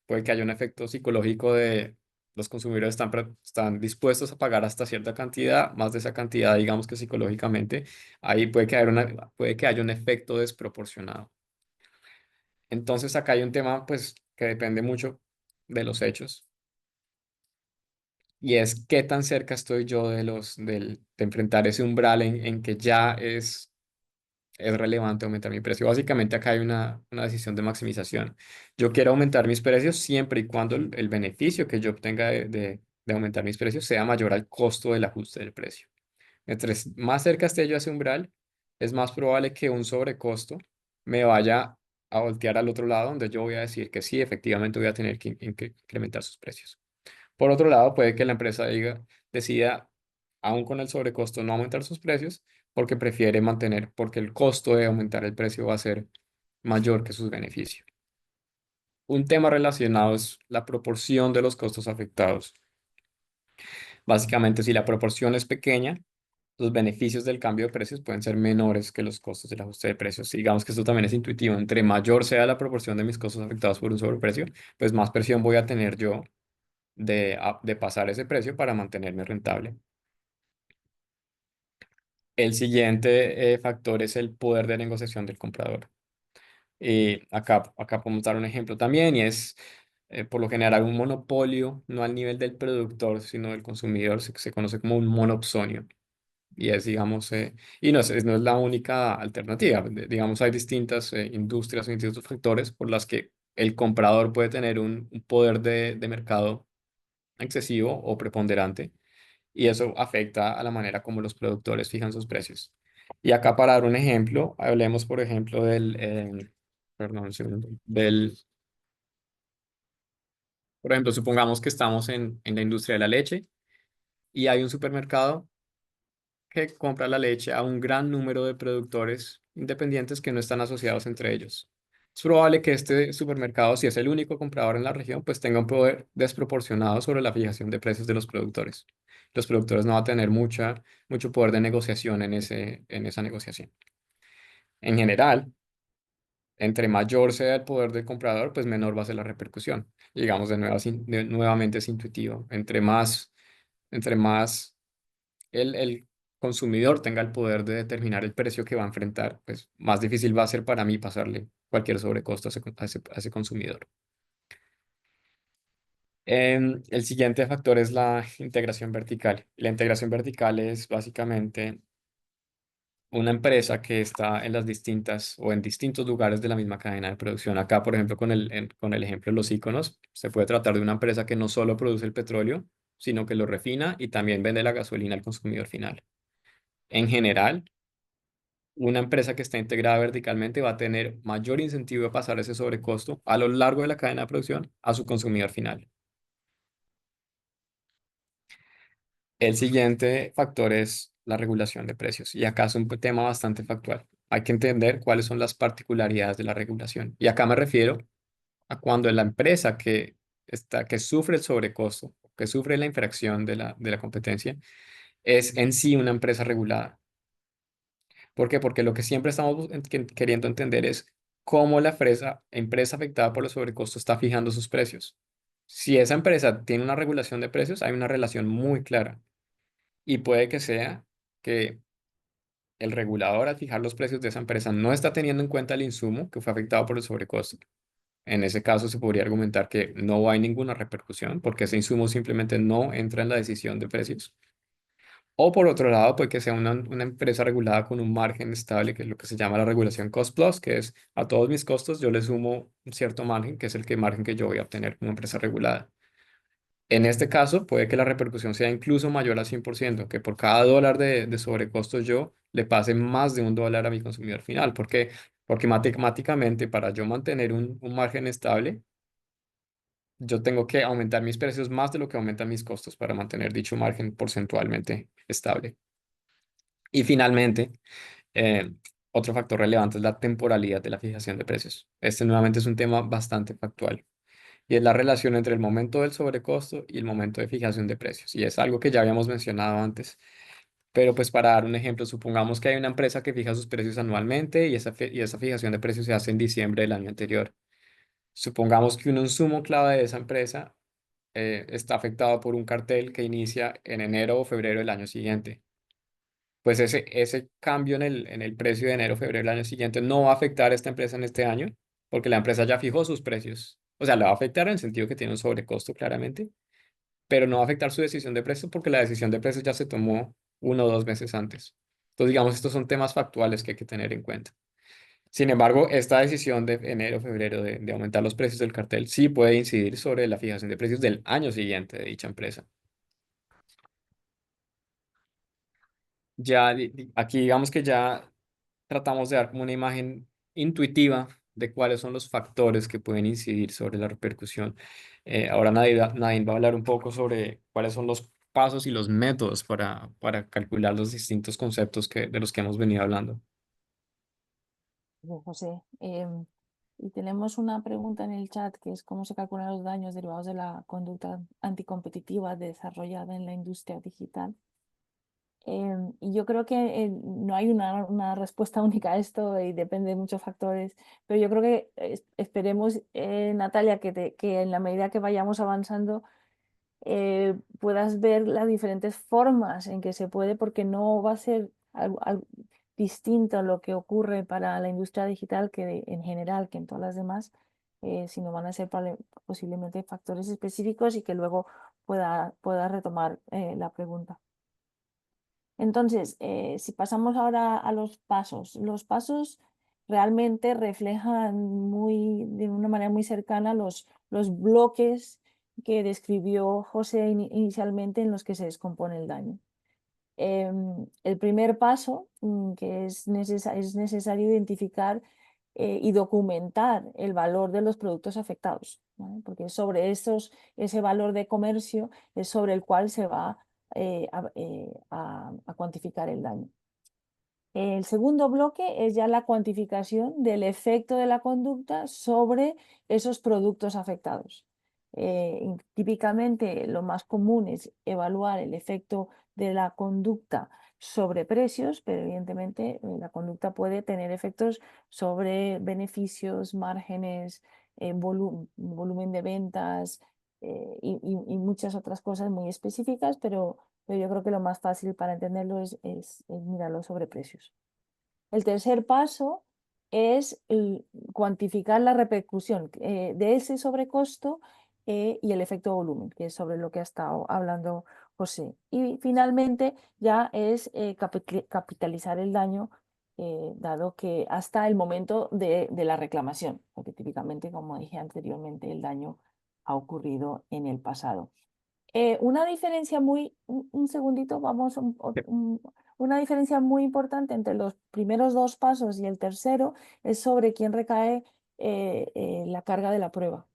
Puede que haya un efecto psicológico de los consumidores están dispuestos a pagar hasta cierta cantidad, más de esa cantidad, digamos que psicológicamente, ahí puede que haya un efecto desproporcionado. Entonces, acá hay un tema, pues, que depende mucho de los hechos. Y es qué tan cerca estoy yo de enfrentar ese umbral en que ya es relevante aumentar mi precio. Básicamente acá hay una decisión de maximización. Yo quiero aumentar mis precios siempre y cuando el beneficio que yo obtenga de aumentar mis precios sea mayor al costo del ajuste del precio. Mientras más cerca esté yo a ese umbral, es más probable que un sobrecosto me vaya a voltear al otro lado, donde yo voy a decir que sí, efectivamente voy a tener que incrementar sus precios. Por otro lado, puede que la empresa decida, aún con el sobrecosto, no aumentar sus precios, porque prefiere mantener, porque el costo de aumentar el precio va a ser mayor que sus beneficios. Un tema relacionado es la proporción de los costos afectados. Básicamente, si la proporción es pequeña, los beneficios del cambio de precios pueden ser menores que los costos del ajuste de precios. Digamos que esto también es intuitivo. Entre mayor sea la proporción de mis costos afectados por un sobreprecio, pues más presión voy a tener yo de pasar ese precio para mantenerme rentable. El siguiente factor es el poder de negociación del comprador. Acá podemos dar un ejemplo también y es, por lo general, un monopolio, no al nivel del productor, sino del consumidor, se conoce como un monopsonio. Y es, digamos, y no es la única alternativa. Digamos, hay distintas industrias o distintos factores por las que el comprador puede tener un poder de mercado excesivo o preponderante y eso afecta a la manera como los productores fijan sus precios. Y acá para dar un ejemplo, hablemos, por ejemplo, perdón, un segundo, por ejemplo, supongamos que estamos en la industria de la leche y hay un supermercado que compra la leche a un gran número de productores independientes que no están asociados entre ellos. Es probable que este supermercado, si es el único comprador en la región, pues tenga un poder desproporcionado sobre la fijación de precios de los productores. Los productores no van a tener mucho poder de negociación en esa negociación. En general, entre mayor sea el poder del comprador, pues menor va a ser la repercusión. Digamos, nuevamente es intuitivo. Entre más el consumidor tenga el poder de determinar el precio que va a enfrentar, pues más difícil va a ser para mí pasarle cualquier sobrecosto a ese consumidor. El siguiente factor es la integración vertical. La integración vertical es básicamente una empresa que está en las distintas o en distintos lugares de la misma cadena de producción. Acá, por ejemplo, con el ejemplo de los iconos, se puede tratar de una empresa que no solo produce el petróleo, sino que lo refina y también vende la gasolina al consumidor final. En general, una empresa que está integrada verticalmente va a tener mayor incentivo de pasar ese sobrecosto a lo largo de la cadena de producción a su consumidor final. El siguiente factor es la regulación de precios y acá es un tema bastante factual. Hay que entender cuáles son las particularidades de la regulación. Y acá me refiero a cuando la empresa que sufre el sobrecosto, que sufre la infracción de la competencia, es en sí una empresa regulada. ¿Por qué? Porque lo que siempre estamos queriendo entender es cómo la empresa afectada por los sobrecostos está fijando sus precios. Si esa empresa tiene una regulación de precios, hay una relación muy clara y puede que sea que el regulador al fijar los precios de esa empresa no está teniendo en cuenta el insumo que fue afectado por el sobrecosto. En ese caso se podría argumentar que no hay ninguna repercusión porque ese insumo simplemente no entra en la decisión de precios. O por otro lado, puede que sea una empresa regulada con un margen estable, que es lo que se llama la regulación cost plus, que es a todos mis costos yo le sumo un cierto margen, que es el margen que yo voy a obtener como empresa regulada. En este caso, puede que la repercusión sea incluso mayor al 100%, que por cada dólar de sobrecostos yo le pase más de $1 a mi consumidor final. ¿Por qué? Porque matemáticamente para yo mantener un margen estable, yo tengo que aumentar mis precios más de lo que aumentan mis costos para mantener dicho margen porcentualmente estable. Y finalmente, eh, otro factor relevante es la temporalidad de la fijación de precios. Este nuevamente es un tema bastante factual y es la relación entre el momento del sobrecosto y el momento de fijación de precios. Y es algo que ya habíamos mencionado antes, pero pues para dar un ejemplo, supongamos que hay una empresa que fija sus precios anualmente y esa fijación de precios se hace en diciembre del año anterior. Supongamos que un insumo clave de esa empresa está afectado por un cartel que inicia en enero o febrero del año siguiente. Pues ese cambio en el precio de enero o febrero del año siguiente no va a afectar a esta empresa en este año, porque la empresa ya fijó sus precios. O sea, le va a afectar en el sentido que tiene un sobrecosto claramente, pero no va a afectar su decisión de precios porque la decisión de precios ya se tomó 1 o 2 meses antes. Entonces, digamos, estos son temas factuales que hay que tener en cuenta. Sin embargo, esta decisión de enero o febrero de aumentar los precios del cartel sí puede incidir sobre la fijación de precios del año siguiente de dicha empresa. Ya aquí digamos que ya tratamos de dar como una imagen intuitiva de cuáles son los factores que pueden incidir sobre la repercusión. Ahora Nadine va a hablar un poco sobre cuáles son los pasos y los métodos para calcular los distintos conceptos de los que hemos venido hablando. Bien, José. Y tenemos una pregunta en el chat que es cómo se calculan los daños derivados de la conducta anticompetitiva desarrollada en la industria digital. Y yo creo que no hay una respuesta única a esto y depende de muchos factores, pero yo creo que esperemos, Natalia, que en la medida que vayamos avanzando puedas ver las diferentes formas en que se puede, porque no va a ser algo distinto lo que ocurre para la industria digital que en general, que en todas las demás, sino van a ser posiblemente factores específicos y que luego pueda retomar la pregunta. Entonces, si pasamos ahora a los pasos realmente reflejan de una manera muy cercana los bloques que describió José inicialmente en los que se descompone el daño. El primer paso, que es necesario identificar y documentar el valor de los productos afectados, ¿vale? Porque sobre ese valor de comercio es sobre el cual se va a cuantificar el daño. El segundo bloque es ya la cuantificación del efecto de la conducta sobre esos productos afectados. Típicamente lo más común es evaluar el efecto de la conducta sobre precios, pero evidentemente la conducta puede tener efectos sobre beneficios, márgenes, volumen de ventas y muchas otras cosas muy específicas, pero yo creo que lo más fácil para entenderlo es mirarlo sobre precios. El tercer paso es cuantificar la repercusión de ese sobrecosto y el efecto volumen, que es sobre lo que ha estado hablando José. Y finalmente ya es capitalizar el daño, dado que hasta el momento de la reclamación, porque típicamente, como dije anteriormente, el daño ha ocurrido en el pasado. Una diferencia un segundito, vamos, una diferencia muy importante entre los primeros dos pasos y el tercero es sobre quién recae la carga de la prueba.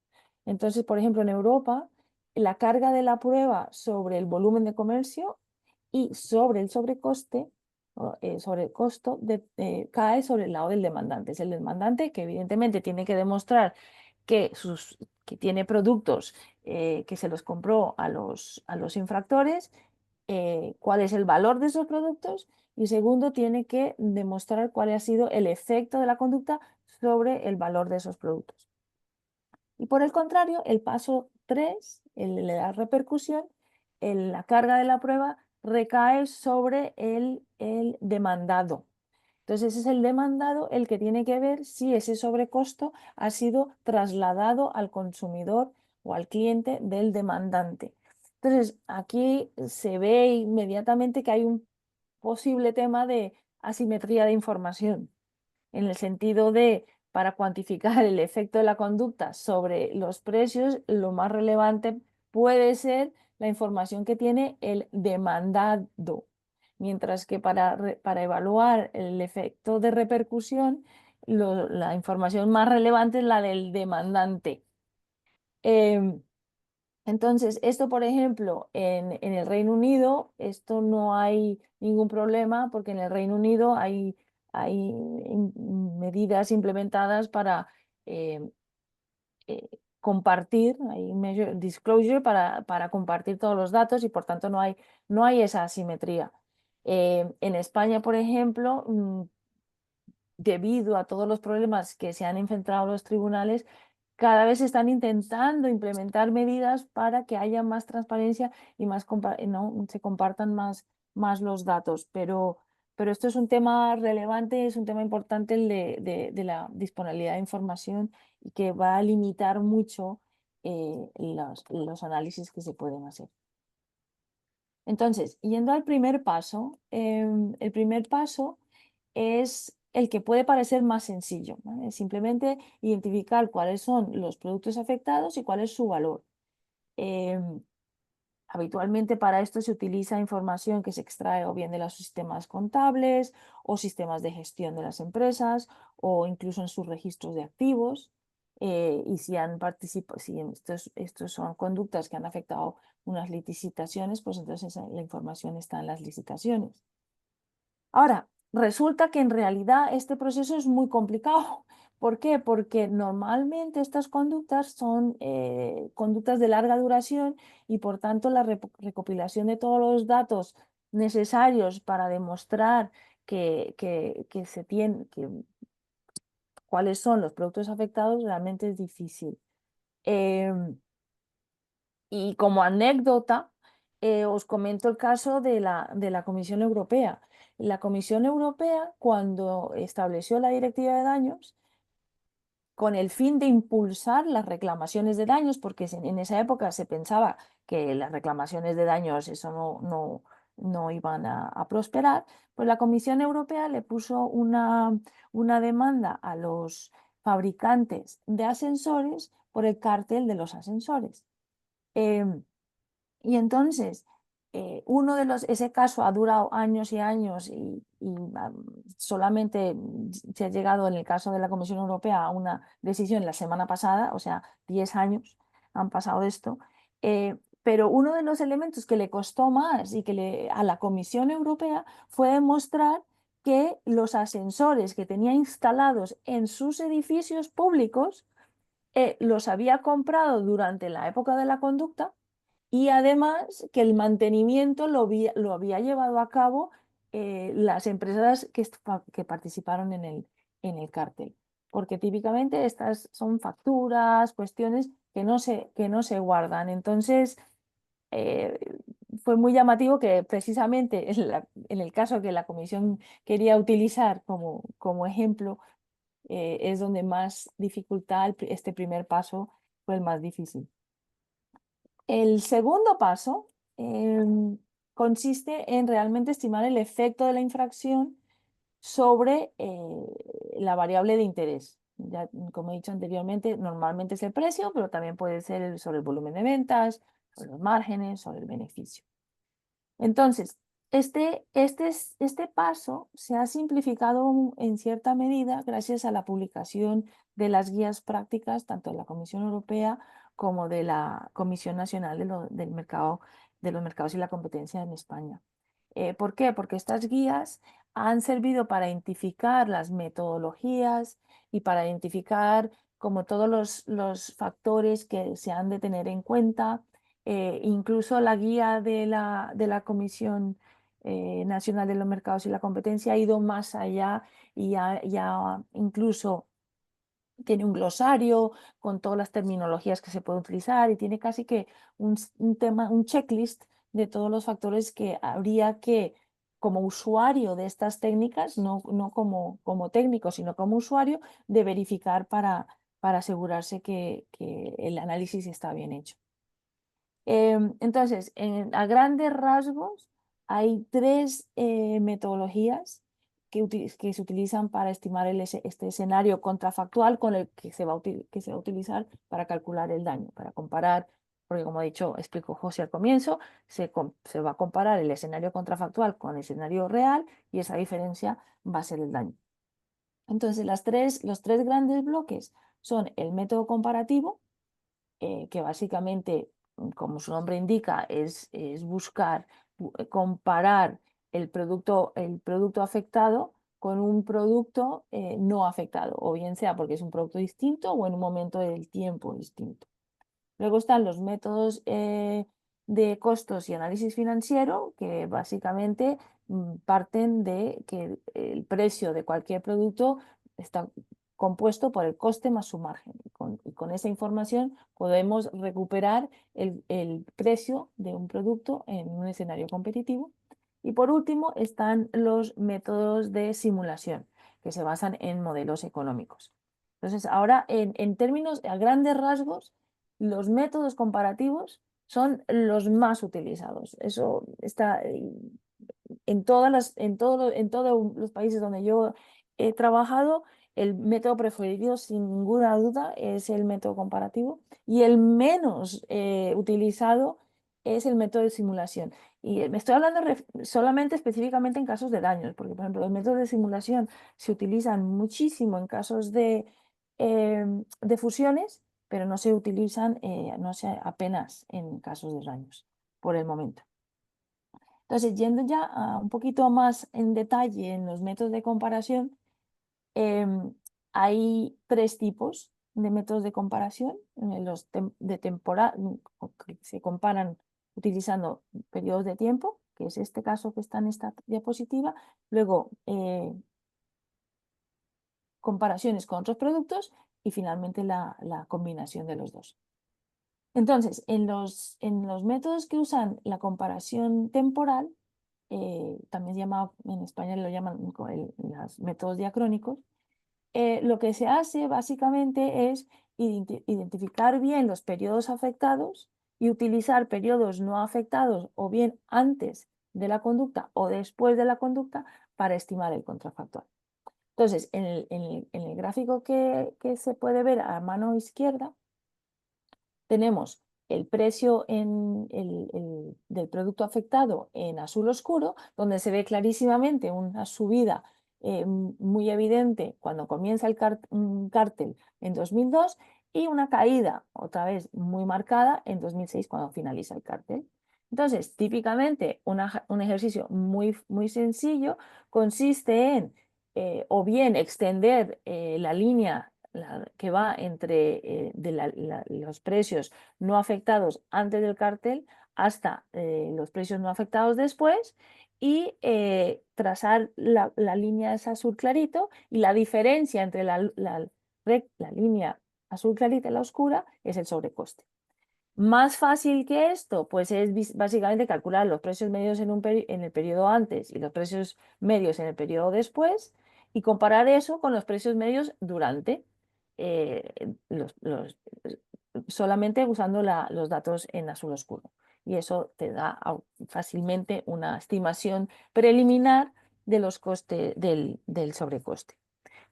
Entonces, por ejemplo, en Europa, la carga de la prueba sobre el volumen de comercio y sobre el sobrecoste, sobre el costo, cae sobre el lado del demandante. Es el demandante que evidentemente tiene que demostrar que tiene productos que se los compró a los infractores, cuál es el valor de esos productos y segundo, tiene que demostrar cuál ha sido el efecto de la conducta sobre el valor de esos productos. Y por el contrario, el paso 3, el de la repercusión, la carga de la prueba recae sobre el demandado. Entonces es el demandado el que tiene que ver si ese sobrecosto ha sido trasladado al consumidor o al cliente del demandante. Entonces aquí se ve inmediatamente que hay un posible tema de asimetría de información, en el sentido de, para cuantificar el efecto de la conducta sobre los precios, lo más relevante puede ser la información que tiene el demandado. Mientras que para evaluar el efecto de repercusión, la información más relevante es la del demandante. Entonces, esto, por ejemplo, en el Reino Unido, esto no hay ningún problema porque en el Reino Unido hay medidas implementadas para compartir, hay disclosure para compartir todos los datos y por tanto no hay esa asimetría. En España, por ejemplo, debido a todos los problemas que se han enfrentado los tribunales, cada vez están intentando implementar medidas para que haya más transparencia y se compartan más los datos. Pero esto es un tema relevante, es un tema importante el de la disponibilidad de información y que va a limitar mucho los análisis que se pueden hacer. Entonces, yendo al primer paso, el primer paso es el que puede parecer más sencillo, ¿vale? Es simplemente identificar cuáles son los productos afectados y cuál es su valor. Habitualmente para esto se utiliza información que se extrae o bien de los sistemas contables o sistemas de gestión de las empresas o incluso en sus registros de activos. y si han participado, si estos son conductas que han afectado unas licitaciones, pues entonces la información está en las licitaciones. Ahora, resulta que en realidad este proceso es muy complicado. ¿Por qué? Porque normalmente estas conductas son conductas de larga duración y por tanto la recopilación de todos los datos necesarios para demostrar cuáles son los productos afectados realmente es difícil. Y como anécdota, os comento el caso de la Comisión Europea. La Comisión Europea, cuando estableció la Directiva de Daños, con el fin de impulsar las reclamaciones de daños, porque en esa época se pensaba que las reclamaciones de daños eso no iban a prosperar, pues la Comisión Europea le puso una demanda a los fabricantes de ascensores por el cártel de los ascensores. Y entonces, ese caso ha durado años y años solamente se ha llegado en el caso de la Comisión Europea a una decisión la semana pasada, o sea, 10 años han pasado de esto. Pero uno de los elementos que le costó más y a la Comisión Europea fue demostrar que los ascensores que tenía instalados en sus edificios públicos los había comprado durante la época de la conducta y además que el mantenimiento lo había llevado a cabo las empresas que participaron en el cártel. Porque típicamente estas son facturas, cuestiones que no se guardan. Entonces, eh, fue muy llamativo que precisamente en el caso que la comisión quería utilizar como ejemplo, es donde más dificultad, este primer paso fue el más difícil. El segundo paso consiste en realmente estimar el efecto de la infracción sobre la variable de interés. Ya, como he dicho anteriormente, normalmente es el precio, pero también puede ser sobre el volumen de ventas, sobre los márgenes, sobre el beneficio. Entonces, este paso se ha simplificado en cierta medida gracias a la publicación de las guías prácticas, tanto de la Comisión Europea como de la Comisión Nacional de los Mercados y la Competencia en España. ¿Por qué? Porque estas guías han servido para identificar las metodologías y para identificar como todos los factores que se han de tener en cuenta. Incluso la guía de la Comisión Nacional de los Mercados y la Competencia ha ido más allá y ya incluso tiene un glosario con todas las terminologías que se pueden utilizar y tiene casi que un checklist de todos los factores que habría que, como usuario de estas técnicas, no como técnico, sino como usuario, de verificar para asegurarse que el análisis está bien hecho. Entonces, a grandes rasgos, hay tres metodologías que se utilizan para estimar este escenario contrafactual con el que se va a utilizar para calcular el daño, para comparar, porque como he dicho, explicó José al comienzo, se va a comparar el escenario contrafactual con el escenario real y esa diferencia va a ser el daño. Entonces, los tres grandes bloques son el método comparativo, que básicamente, como su nombre indica, es buscar comparar el producto afectado con un producto no afectado, o bien sea porque es un producto distinto o en un momento del tiempo distinto. Luego están los métodos de costos y análisis financiero, que básicamente parten de que el precio de cualquier producto está compuesto por el coste más su margen. Y con esa información podemos recuperar el precio de un producto en un escenario competitivo. Y por último están los métodos de simulación, que se basan en modelos económicos. Entonces, ahora en términos a grandes rasgos, los métodos comparativos son los más utilizados. Eso está en todos los países donde yo he trabajado. El método preferido, sin ninguna duda, es el método comparativo y el menos utilizado es el método de simulación. Y me estoy hablando solamente específicamente en casos de daños, porque, por ejemplo, los métodos de simulación se utilizan muchísimo en casos de de fusiones, pero no se utilizan no sé, apenas en casos de daños por el momento. Entonces, yendo ya un poquito más en detalle en los métodos de comparación, hay 3 tipos de métodos de comparación, los de temporal, que se comparan utilizando periodos de tiempo, que es este caso que está en esta diapositiva, luego comparaciones con otros productos y finalmente la combinación de los dos. Entonces, en los métodos que usan la comparación temporal, también se llama, en español lo llaman los métodos diacrónicos, lo que se hace básicamente es identificar bien los periodos afectados y utilizar periodos no afectados o bien antes de la conducta o después de la conducta para estimar el contrafactual. Entonces, en el gráfico que se puede ver a mano izquierda, tenemos el precio del producto afectado en azul oscuro, donde se ve clarísimamente una subida muy evidente cuando comienza el cártel en 2002 y una caída otra vez muy marcada en 2006 cuando finaliza el cártel. Entonces, típicamente un ejercicio muy, muy sencillo consiste en o bien extender la línea que va entre los precios no afectados antes del cártel hasta los precios no afectados después y trazar la línea esa azul clarito y la diferencia entre la línea azul clarita y la oscura es el sobrecoste. Más fácil que esto, pues es básicamente calcular los precios medios en el periodo antes y los precios medios en el periodo después y comparar eso con los precios medios durante, eh, solamente usando los datos en azul oscuro. Y eso te da fácilmente una estimación preliminar de los costes del sobrecoste.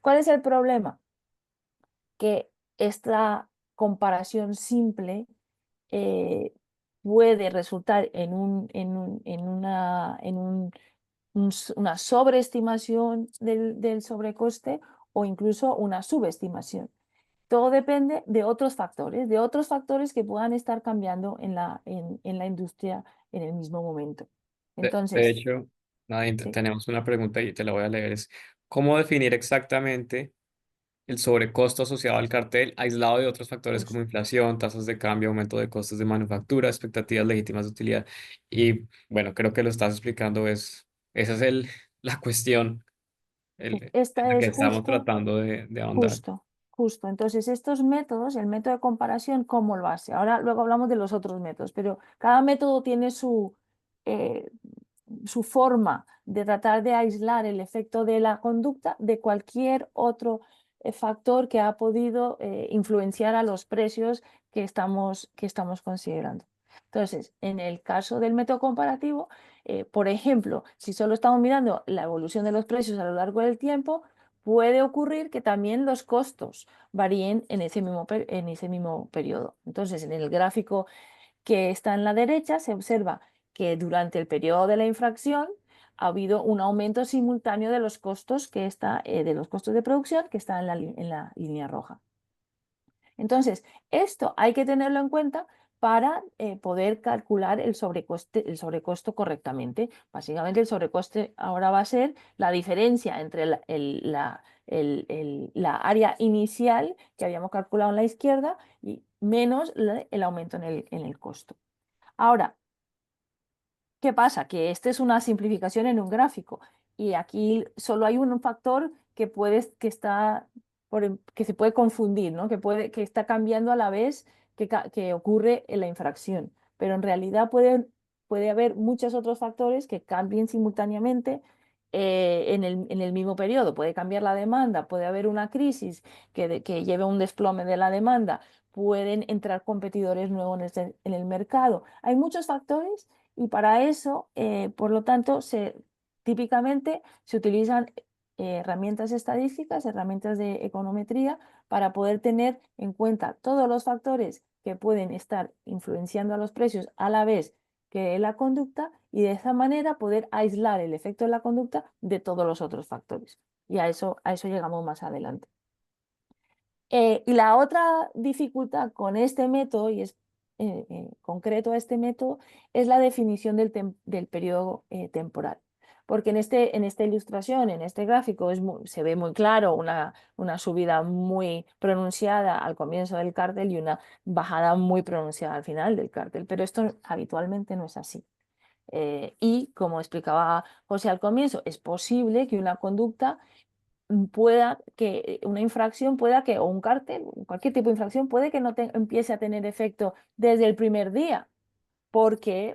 ¿Cuál es el problema? Que esta comparación simple puede resultar en una sobreestimación del sobrecoste o incluso una subestimación. Todo depende de otros factores que puedan estar cambiando en la industria en el mismo momento. De Entonces, hecho, Nadine, sí, tenemos una pregunta y te la voy a leer. Es, ¿cómo definir exactamente el sobrecosto asociado al cartel, aislado de otros factores como justo. inflación, tasas de cambio, aumento de costos de manufactura, expectativas legítimas de utilidad? Y bueno, creo que lo estás explicando, esa es la cuestión en Esta la que es estamos justo. tratando de ahondar. Justo, justo. Entonces, estos métodos, el método de comparación, ¿cómo lo hace? Ahora luego hablamos de los otros métodos, pero cada método tiene eh, su forma de tratar de aislar el efecto de la conducta de cualquier otro factor que ha podido influenciar a los precios que estamos considerando. Entonces, en el caso del método comparativo, por ejemplo, si solo estamos mirando la evolución de los precios a lo largo del tiempo, puede ocurrir que también los costos varíen en ese mismo periodo. Entonces, en el gráfico que está en la derecha se observa que durante el periodo de la infracción ha habido un aumento simultáneo de los costos de los costos de producción que está en la línea roja. Entonces, esto hay que tenerlo en cuenta para poder calcular el sobrecosto correctamente. Básicamente, el sobrecoste ahora va a ser la diferencia entre la área inicial que habíamos calculado en la izquierda y menos el aumento en el costo. Ahora, ¿qué pasa? Que esta es una simplificación en un gráfico y aquí solo hay un factor que se puede confundir, ¿no? Que está cambiando a la vez que ocurre en la infracción. Pero en realidad puede haber muchos otros factores que cambien simultáneamente en el mismo periodo. Puede cambiar la demanda, puede haber una crisis que lleve a un desplome de la demanda, pueden entrar competidores nuevos en el mercado. Hay muchos factores y para eso, por lo tanto, típicamente se utilizan herramientas estadísticas, herramientas de econometría, para poder tener en cuenta todos los factores que pueden estar influenciando a los precios a la vez que la conducta y de esa manera poder aislar el efecto de la conducta de todos los otros factores. Y a eso llegamos más adelante. Y la otra dificultad con este método, y es concreto a este método, es la definición del periodo temporal. Porque en esta ilustración, en este gráfico, se ve muy claro una subida muy pronunciada al comienzo del cártel y una bajada muy pronunciada al final del cártel. Pero esto habitualmente no es así. Y como explicaba José al comienzo, es posible que una conducta que una infracción pueda que, o un cártel, cualquier tipo de infracción, puede que no empiece a tener efecto desde el primer día, porque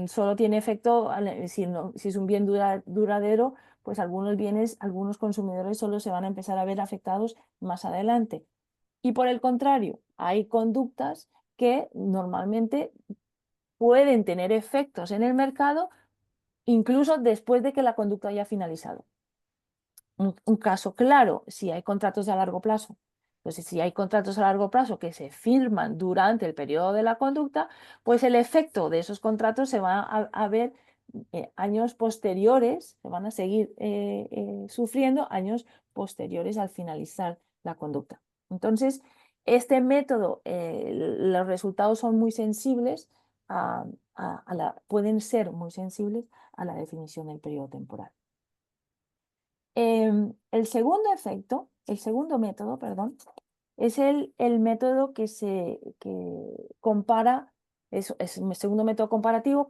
solo tiene efecto, si es un bien duradero, pues algunos bienes, algunos consumidores solo se van a empezar a ver afectados más adelante. Y por el contrario, hay conductas que normalmente pueden tener efectos en el mercado incluso después de que la conducta haya finalizado. Un caso claro, si hay contratos a largo plazo. Entonces, si hay contratos a largo plazo que se firman durante el periodo de la conducta, pues el efecto de esos contratos se va a ver años posteriores, se van a seguir sufriendo años posteriores al finalizar la conducta. Entonces, este método, los resultados son muy sensibles, pueden ser muy sensibles a la definición del periodo temporal. El segundo método, perdón, es el método que compara, es un segundo método comparativo,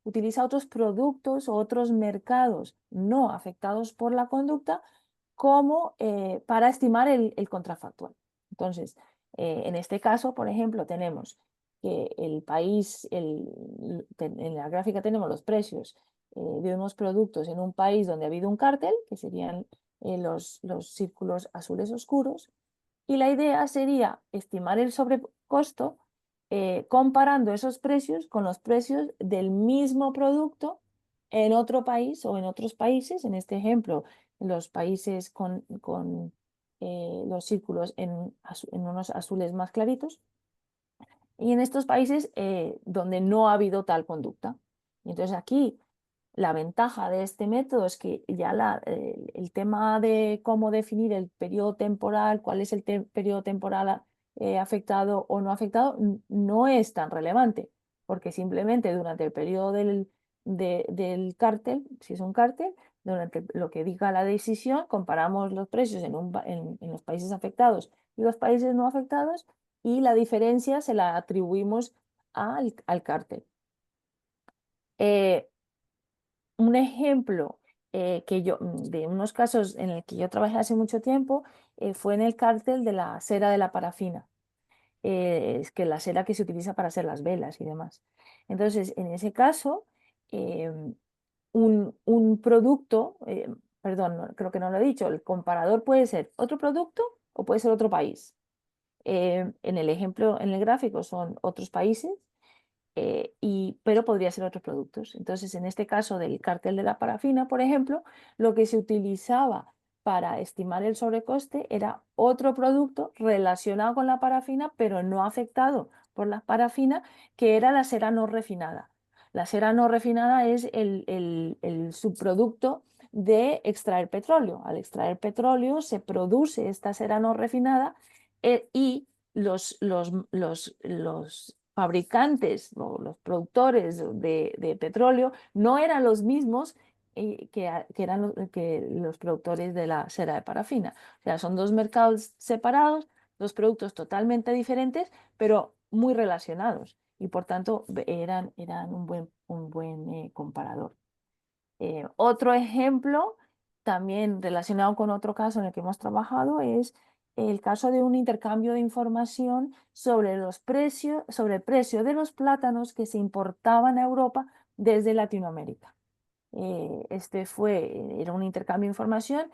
utiliza otros productos o otros mercados no afectados por la conducta como para estimar el contrafactual. Entonces, en este caso, por ejemplo, tenemos que el país, en la gráfica tenemos los precios de unos productos en un país donde ha habido un cártel, que serían los círculos azules oscuros, y la idea sería estimar el sobrecosto comparando esos precios con los precios del mismo producto en otro país o en otros países, en este ejemplo, los países con los círculos en unos azules más claritos, y en estos países donde no ha habido tal conducta. Y entonces aquí la ventaja de este método es que ya el tema de cómo definir el periodo temporal, cuál es el periodo temporal afectado o no afectado, no es tan relevante, porque simplemente durante el periodo del cártel, si es un cártel, durante lo que diga la decisión, comparamos los precios en los países afectados y los países no afectados, y la diferencia se la atribuimos al cártel. Un ejemplo de unos casos en el que yo trabajé hace mucho tiempo fue en el cártel de la cera de la parafina, es que la cera que se utiliza para hacer las velas y demás. Entonces, en ese caso, un producto, perdón, creo que no lo he dicho, el comparador puede ser otro producto o puede ser otro país. En el ejemplo, en el gráfico son otros países, pero podría ser otros productos. Entonces, en este caso del cartel de la parafina, por ejemplo, lo que se utilizaba para estimar el sobrecoste era otro producto relacionado con la parafina, pero no afectado por la parafina, que era la cera no refinada. La cera no refinada es el subproducto de extraer petróleo. Al extraer petróleo se produce esta cera no refinada y los fabricantes o los productores de petróleo no eran los mismos que eran que los productores de la cera de parafina. O sea, son dos mercados separados, dos productos totalmente diferentes, pero muy relacionados y por tanto eran un buen comparador. Otro ejemplo, también relacionado con otro caso en el que hemos trabajado, es el caso de un intercambio de información sobre sobre el precio de los plátanos que se importaban a Europa desde Latinoamérica. Era un intercambio de información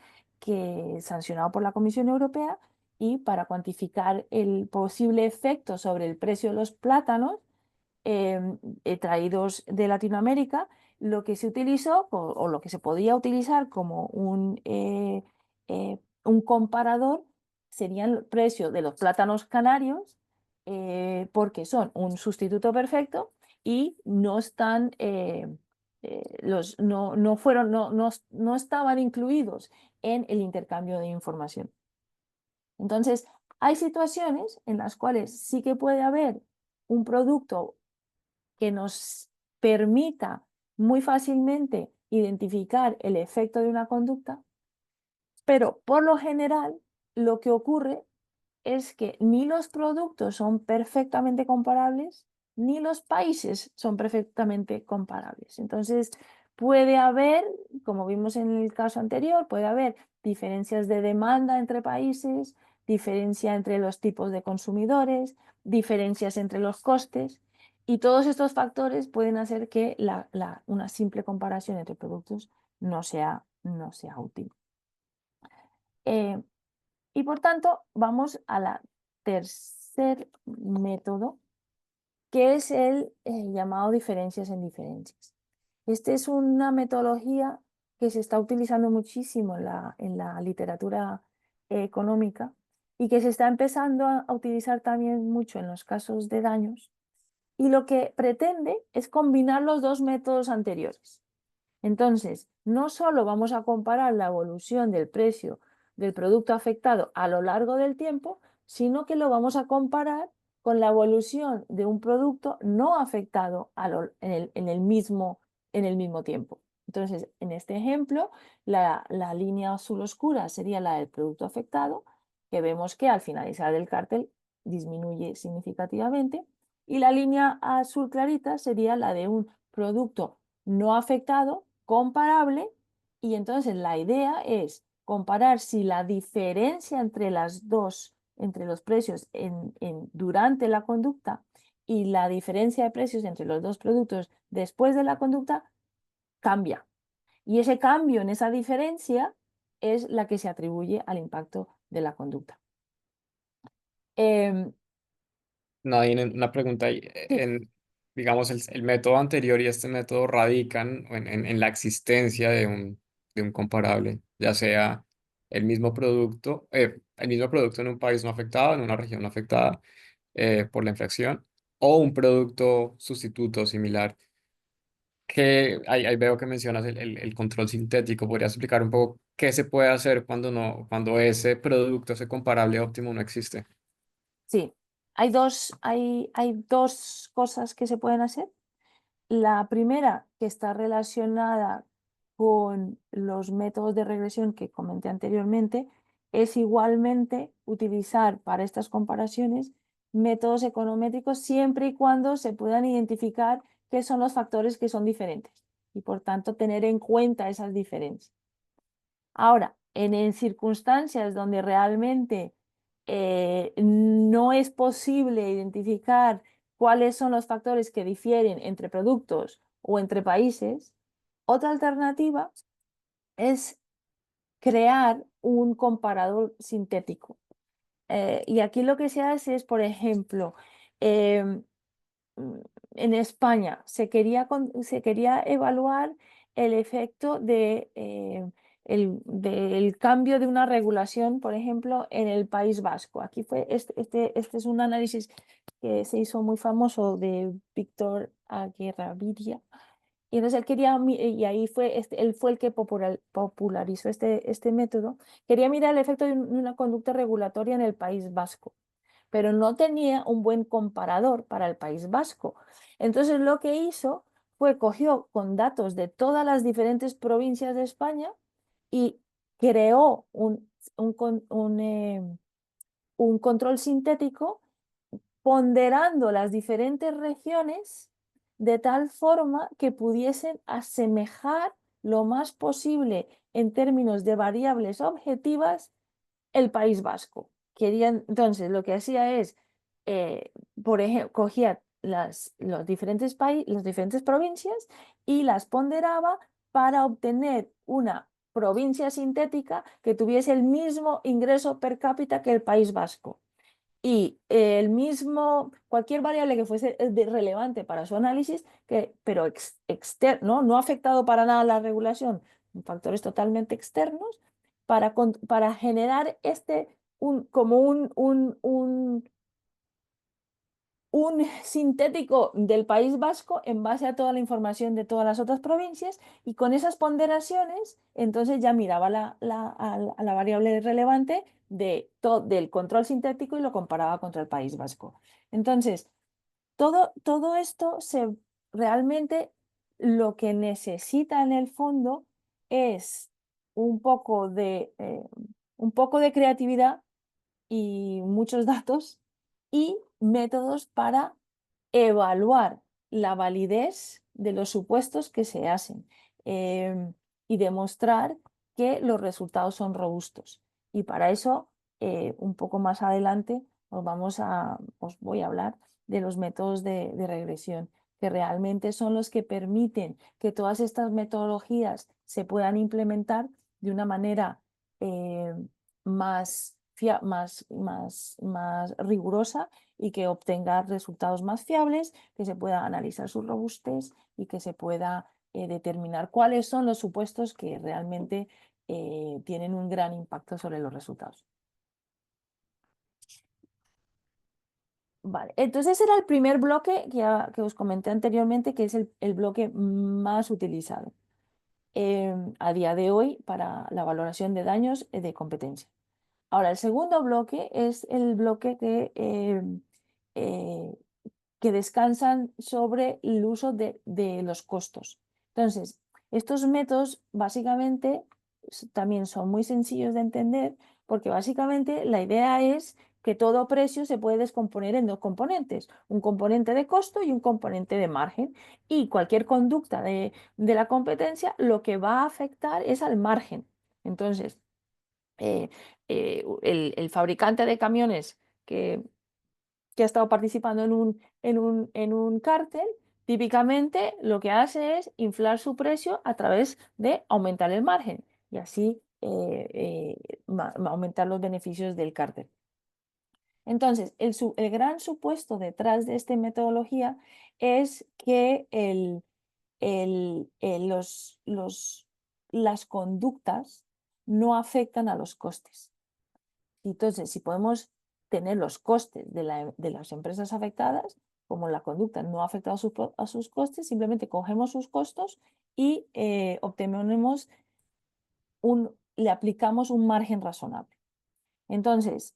sancionado por la Comisión Europea, y para cuantificar el posible efecto sobre el precio de los plátanos traídos de Latinoamérica, lo que se utilizó o lo que se podía utilizar como un comparador sería el precio de los plátanos canarios, porque son un sustituto perfecto y no están, no estaban incluidos en el intercambio de información. Entonces, Hay situaciones en las cuales sí que puede haber un producto que nos permita muy fácilmente identificar el efecto de una conducta, pero por lo general lo que ocurre es que ni los productos son perfectamente comparables, ni los países son perfectamente comparables. Entonces, puede haber, como vimos en el caso anterior, puede haber diferencias de demanda entre países, diferencia entre los tipos de consumidores, diferencias entre los costes, y todos estos factores pueden hacer que una simple comparación entre productos no sea útil. Y por tanto, vamos a la tercer método, que es el llamado diferencias en diferencias. Esta es una metodología que se está utilizando muchísimo en la literatura económica y que se está empezando a utilizar también mucho en los casos de daños. Y lo que pretende es combinar los dos métodos anteriores. Entonces, no solo vamos a comparar la evolución del precio del producto afectado a lo largo del tiempo, sino que lo vamos a comparar con la evolución de un producto no afectado en el mismo tiempo. Entonces, en este ejemplo, la línea azul oscura sería la del producto afectado, que vemos que al finalizar el cártel disminuye significativamente, y la línea azul clarita sería la de un producto no afectado, comparable, y entonces la idea es comparar si la diferencia entre entre los precios durante la conducta y la diferencia de precios entre los dos productos después de la conducta cambia. Y ese cambio en esa diferencia es la que se atribuye al impacto de la conducta. Em, Nadine, una pregunta ahí. sí, Digamos, el método anterior y este método radican en la existencia de un comparable, ya sea el mismo producto en un país no afectado, en una región no afectada por la inflación, o un producto sustituto similar. Que ahí veo que mencionas el control sintético. ¿Podrías explicar un poco qué se puede hacer cuando cuando ese producto, ese comparable óptimo no existe? sí. Hay dos cosas que se pueden hacer. La primera, que está relacionada con los métodos de regresión que comenté anteriormente, es igualmente utilizar para estas comparaciones métodos econométricos siempre y cuando se puedan identificar qué son los factores que son diferentes y por tanto tener en cuenta esas diferencias. Ahora, en circunstancias donde realmente no es posible identificar cuáles son los factores que difieren entre productos o entre países, otra alternativa es crear un comparador sintético. Y aquí lo que se hace es, por ejemplo, em, mm, en España se quería evaluar el efecto del cambio de una regulación, por ejemplo, en el País Vasco. Aquí este es un análisis que se hizo muy famoso de Víctor Aguirreviria. Y entonces y ahí él fue el que popularizó este método. Quería mirar el efecto de una conducta regulatoria en el País Vasco, pero no tenía un buen comparador para el País Vasco. Entonces lo que hizo fue cogió con datos de todas las diferentes provincias de España y creó un control sintético ponderando las diferentes regiones de tal forma que pudiesen asemejar lo más posible en términos de variables objetivas el País Vasco. Entonces, lo que hacía es, por ejemplo, cogía las diferentes provincias y las ponderaba para obtener una provincia sintética que tuviese el mismo ingreso per cápita que el País Vasco. Y cualquier variable que fuese relevante para su análisis, pero externo, no afectado para nada a la regulación, factores totalmente externos, para generar como un un sintético del País Vasco en base a toda la información de todas las otras provincias, y con esas ponderaciones entonces ya miraba a la variable relevante del control sintético y lo comparaba contra el País Vasco. Entonces, todo esto realmente lo que necesita en el fondo es un poco de creatividad y muchos datos y métodos para evaluar la validez de los supuestos que se hacen, y demostrar que los resultados son robustos. Y para eso, un poco más adelante, os voy a hablar de los métodos de regresión, que realmente son los que permiten que todas estas metodologías se puedan implementar de una manera más rigurosa, y que obtenga resultados más fiables, que se pueda analizar su robustez y que se pueda determinar cuáles son los supuestos que realmente tienen un gran impacto sobre los resultados. Vale, entonces ese era el primer bloque que os comenté anteriormente, que es el bloque más utilizado a día de hoy para la valoración de daños de competencia. Ahora, el segundo bloque es el bloque eh, que descansan sobre el uso de los costos. Entonces, estos métodos básicamente también son muy sencillos de entender, porque básicamente la idea es que todo precio se puede descomponer en dos componentes, un componente de costo y un componente de margen, y cualquier conducta de la competencia lo que va a afectar es al margen. Entonces, el fabricante de camiones que ha estado participando en un cártel, típicamente lo que hace es inflar su precio a través de aumentar el margen y así aumentar los beneficios del cártel. Entonces, el gran supuesto detrás de esta metodología es que las conductas no afectan a los costes. Entonces, si podemos tener los costes de las empresas afectadas, como la conducta no ha afectado a sus costes, simplemente cogemos sus costos y le aplicamos un margen razonable. Entonces,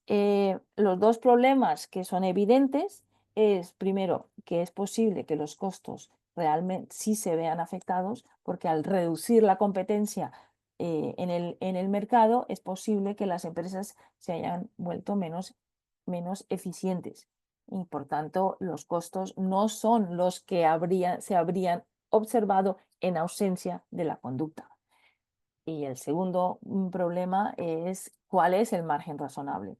los dos problemas que son evidentes es, primero, que es posible que los costos realmente sí se vean afectados, porque al reducir la competencia en el mercado, es posible que las empresas se hayan vuelto menos eficientes. Y por tanto, los costos no son los que se habrían observado en ausencia de la conducta. Y el segundo problema es cuál es el margen razonable.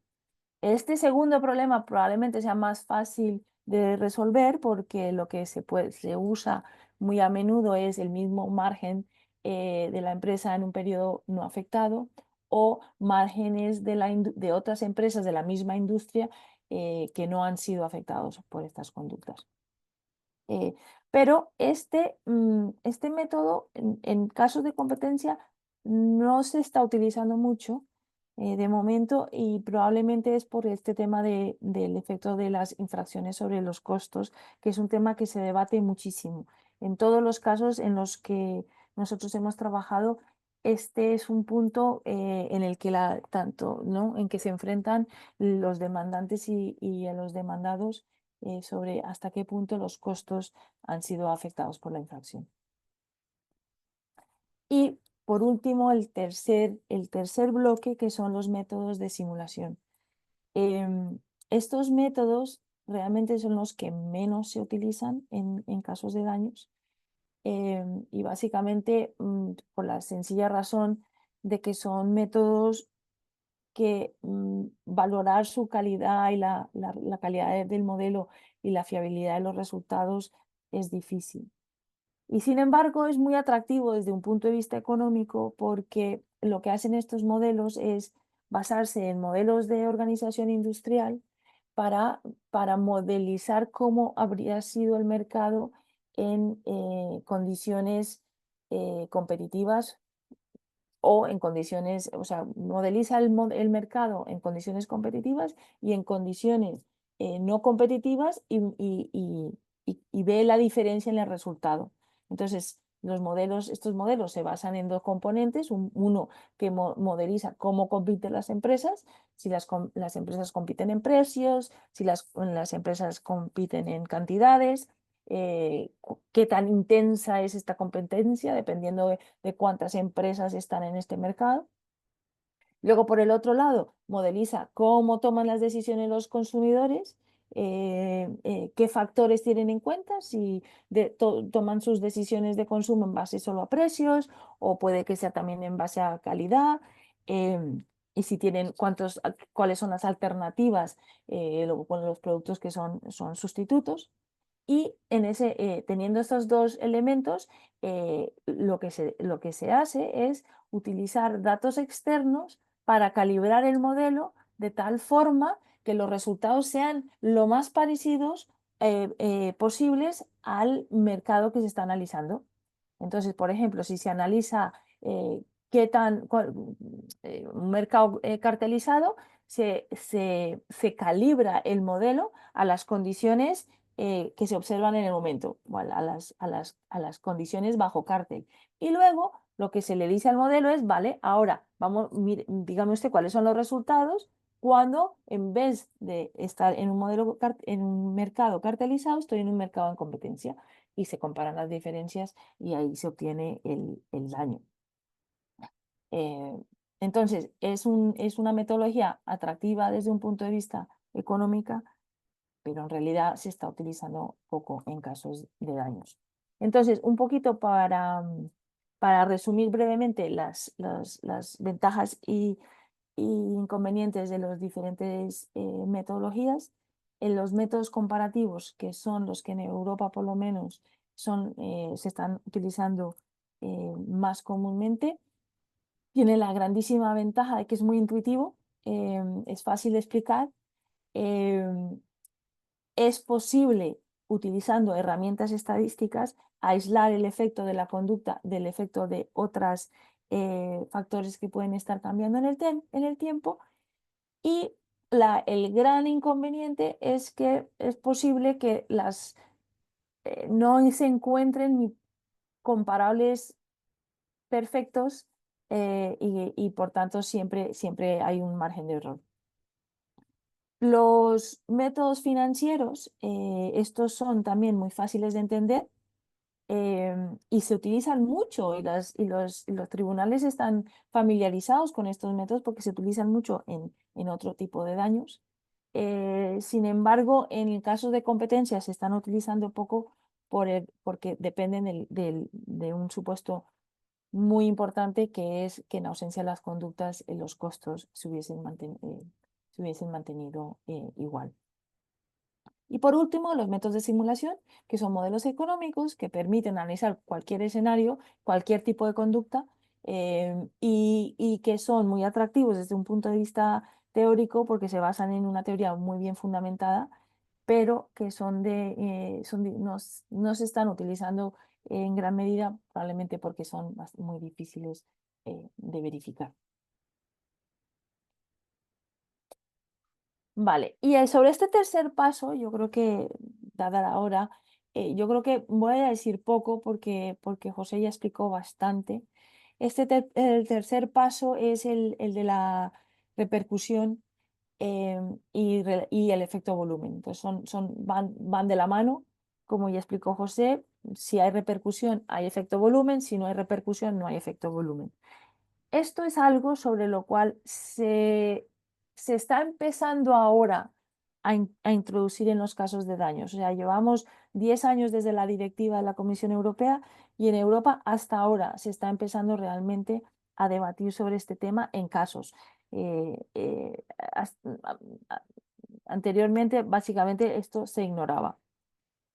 Este segundo problema probablemente sea más fácil de resolver, porque lo que se usa muy a menudo es el mismo margen de la empresa en un periodo no afectado, o márgenes de otras empresas de la misma industria que no han sido afectados por estas conductas. Pero este método en casos de competencia no se está utilizando mucho de momento, y probablemente es por este tema del efecto de las infracciones sobre los costos, que es un tema que se debate muchísimo. En todos los casos en los que nosotros hemos trabajado, este es un punto en el que en que se enfrentan los demandantes y a los demandados sobre hasta qué punto los costos han sido afectados por la infracción. Y por último, el tercer bloque, que son los métodos de simulación. Estos métodos realmente son los que menos se utilizan en casos de daños, y básicamente por la sencilla razón de que son métodos que valorar su calidad y la calidad del modelo y la fiabilidad de los resultados es difícil. Y sin embargo, es muy atractivo desde un punto de vista económico, porque lo que hacen estos modelos es basarse en modelos de organización industrial para modelizar cómo habría sido el mercado en condiciones competitivas, o en condiciones, o sea, modeliza el mercado en condiciones competitivas y en condiciones no competitivas y ve la diferencia en el resultado. Entonces, estos modelos se basan en dos componentes, uno que modeliza cómo compiten las empresas, si las empresas compiten en precios, si las empresas compiten en cantidades, qué tan intensa es esta competencia, dependiendo de cuántas empresas están en este mercado. Luego, por el otro lado, modeliza cómo toman las decisiones los consumidores, qué factores tienen en cuenta, si toman sus decisiones de consumo en base solo a precios o puede que sea también en base a calidad, y si tienen cuáles son las alternativas con los productos que son sustitutos. Y teniendo estos dos elementos, lo que se hace es utilizar datos externos para calibrar el modelo de tal forma que los resultados sean lo más parecidos posibles al mercado que se está analizando. Entonces, por ejemplo, si se analiza un mercado cartelizado, se calibra el modelo a las condiciones que se observan en el momento, a las condiciones bajo cártel. Y luego lo que se le dice al modelo es, vale, ahora dígame usted cuáles son los resultados cuando en vez de estar en un mercado cartelizado, estoy en un mercado en competencia. Y se comparan las diferencias y ahí se obtiene el daño. Entonces, es una metodología atractiva desde un punto de vista económica, pero en realidad se está utilizando poco en casos de daños. Entonces, un poquito para resumir brevemente las ventajas y inconvenientes de las diferentes metodologías. En los métodos comparativos, que son los que en Europa por lo menos se están utilizando más comúnmente, tiene la grandísima ventaja de que es muy intuitivo, es fácil de explicar, es posible, utilizando herramientas estadísticas, aislar el efecto de la conducta del efecto de otros factores que pueden estar cambiando en el tiempo. Y el gran inconveniente es que es posible que no se encuentren ni comparables perfectos, y por tanto siempre hay un margen de error. Los métodos financieros, estos son también muy fáciles de entender, y se utilizan mucho y los tribunales están familiarizados con estos métodos porque se utilizan mucho en otro tipo de daños. Sin embargo, en el caso de competencia se están utilizando poco porque dependen de un supuesto muy importante, que es que en ausencia de las conductas los costos se hubiesen mantenido igual. Y por último, los métodos de simulación, que son modelos económicos que permiten analizar cualquier escenario, cualquier tipo de conducta, y que son muy atractivos desde un punto de vista teórico porque se basan en una teoría muy bien fundamentada, pero que no se están utilizando en gran medida, probablemente porque son muy difíciles de verificar. Vale, y sobre este tercer paso, yo creo que, dada la hora, yo creo que voy a decir poco porque José ya explicó bastante. El tercer paso es el de la repercusión, y el efecto volumen. Entonces van de la mano, como ya explicó José. Si hay repercusión, hay efecto volumen; si no hay repercusión, no hay efecto volumen. Esto es algo sobre lo cual se está empezando ahora a introducir en los casos de daños. O sea, llevamos 10 años desde la directiva de la Comisión Europea y en Europa hasta ahora se está empezando realmente a debatir sobre este tema en casos. Anteriormente, básicamente, esto se ignoraba.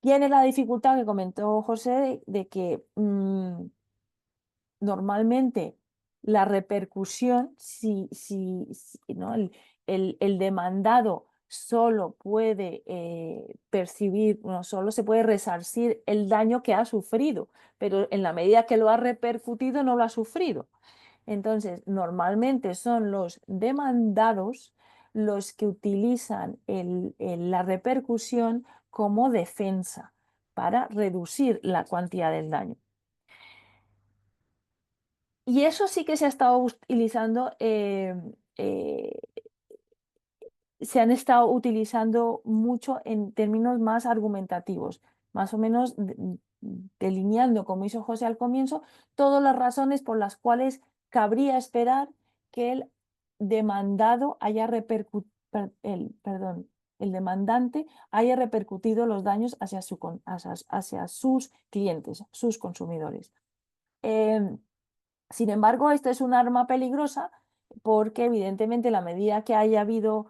Tiene la dificultad que comentó José de que normalmente la repercusión, ¿no? El demandado solo puede percibir, no, solo se puede resarcir el daño que ha sufrido, pero en la medida que lo ha repercutido no lo ha sufrido. Entonces, normalmente son los demandados los que utilizan la repercusión como defensa para reducir la cuantía del daño. Y eso sí que se ha estado utilizando, se han estado utilizando mucho en términos más argumentativos, más o menos delineando, como hizo José al comienzo, todas las razones por las cuales cabría esperar que el demandado haya el demandante haya repercutido los daños hacia sus clientes, sus consumidores. Sin embargo, esto es un arma peligrosa porque evidentemente la medida que haya habido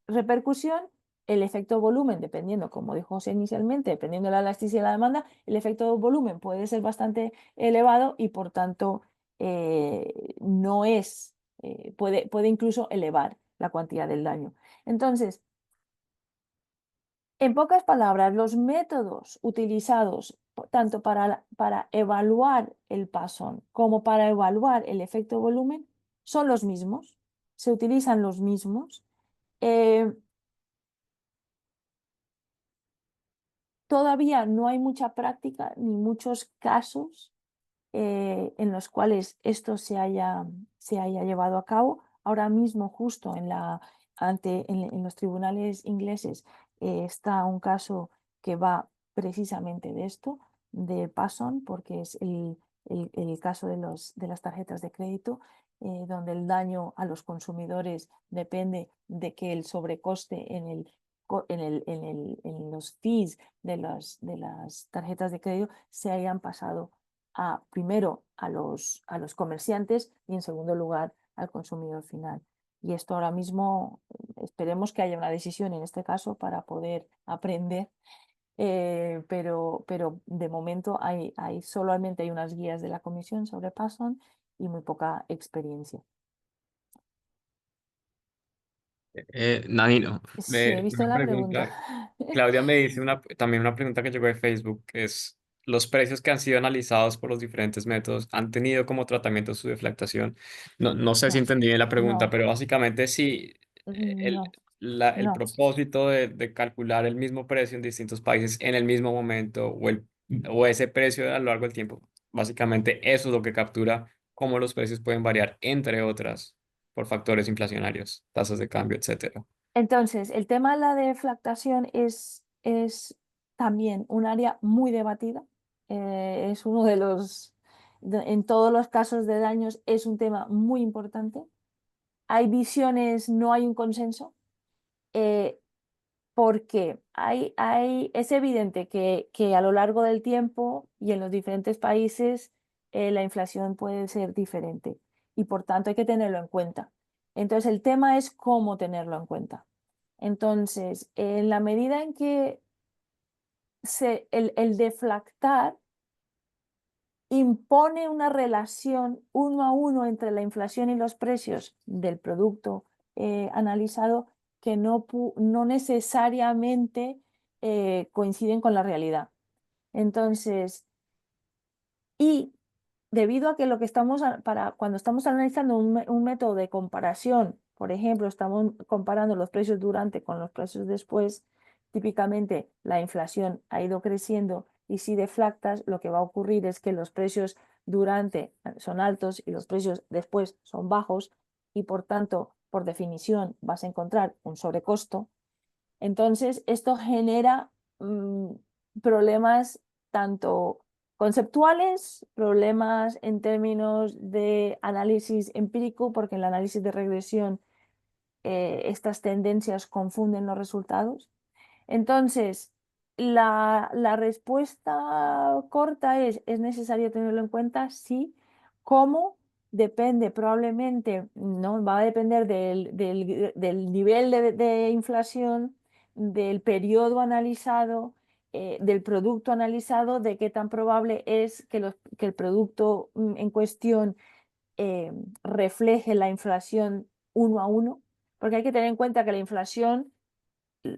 repercusión, el efecto volumen, dependiendo, como dijo José inicialmente, dependiendo de la elasticidad de la demanda, el efecto volumen puede ser bastante elevado y por tanto no es, puede incluso elevar la cuantía del daño. Entonces, en pocas palabras, los métodos utilizados tanto para evaluar el pasón como para evaluar el efecto volumen son los mismos, se utilizan los mismos. Todavía no hay mucha práctica ni muchos casos en los cuales esto se haya llevado a cabo. Ahora mismo, justo en los tribunales ingleses, está un caso que va precisamente de esto, de Passon, porque es el caso de las tarjetas de crédito, donde el daño a los consumidores depende de que el sobrecoste en los fees de las tarjetas de crédito se hayan pasado primero a los comerciantes y en segundo lugar al consumidor final. Y esto ahora mismo esperemos que haya una decisión en este caso para poder aprender, pero de momento solamente hay unas guías de la Comisión sobre Passon y muy poca experiencia. Nadine, Sí, he visto una la pregunta. pregunta. Claudia me dice también una pregunta que llegó de Facebook, que es, ¿los precios que han sido analizados por los diferentes métodos han tenido como tratamiento su deflactación? No sé si No, entendí bien la pregunta, no, pero básicamente sí, el, no, el no. propósito de calcular el mismo precio en distintos países en el mismo momento o ese precio a lo largo del tiempo, básicamente eso es lo que captura cómo los precios pueden variar, entre otras, por factores inflacionarios, tasas de cambio, etcétera. Entonces, el tema de la deflactación es también un área muy debatida. Es uno de en todos los casos de daños es un tema muy importante. Hay visiones, no hay un consenso, eh, porque es evidente que a lo largo del tiempo y en los diferentes países la inflación puede ser diferente y por tanto hay que tenerlo en cuenta. Entonces, el tema es cómo tenerlo en cuenta. Entonces, en la medida en que el deflactar impone una relación uno a uno entre la inflación y los precios del producto analizado que no necesariamente coinciden con la realidad. Entonces, y debido a que lo que cuando estamos analizando un método de comparación, por ejemplo, estamos comparando los precios durante con los precios después, típicamente la inflación ha ido creciendo y si deflactas, lo que va a ocurrir es que los precios durante son altos y los precios después son bajos y por tanto, por definición, vas a encontrar un sobrecosto. Entonces, esto genera problemas tanto conceptuales, problemas en términos de análisis empírico, porque en el análisis de regresión estas tendencias confunden los resultados. Entonces, la respuesta corta es necesario tenerlo en cuenta, sí. ¿Cómo? Depende probablemente, ¿no? Va a depender del nivel de inflación, del periodo analizado, del producto analizado, de qué tan probable es que el producto en cuestión refleje la inflación uno a uno, porque hay que tener en cuenta que la inflación,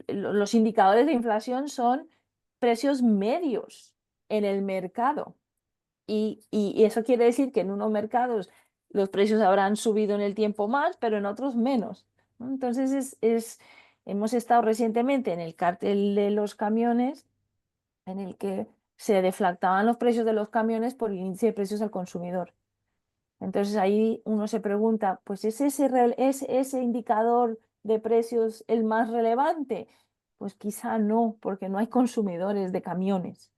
los indicadores de inflación son precios medios en el mercado. Y eso quiere decir que en unos mercados los precios habrán subido en el tiempo más, pero en otros menos, ¿no? Entonces hemos estado recientemente en el cártel de los camiones, en el que se deflactaban los precios de los camiones por el índice de precios al consumidor. Entonces ahí uno se pregunta, pues ¿es ese indicador de precios el más relevante? Pues quizá no, porque no hay consumidores de camiones,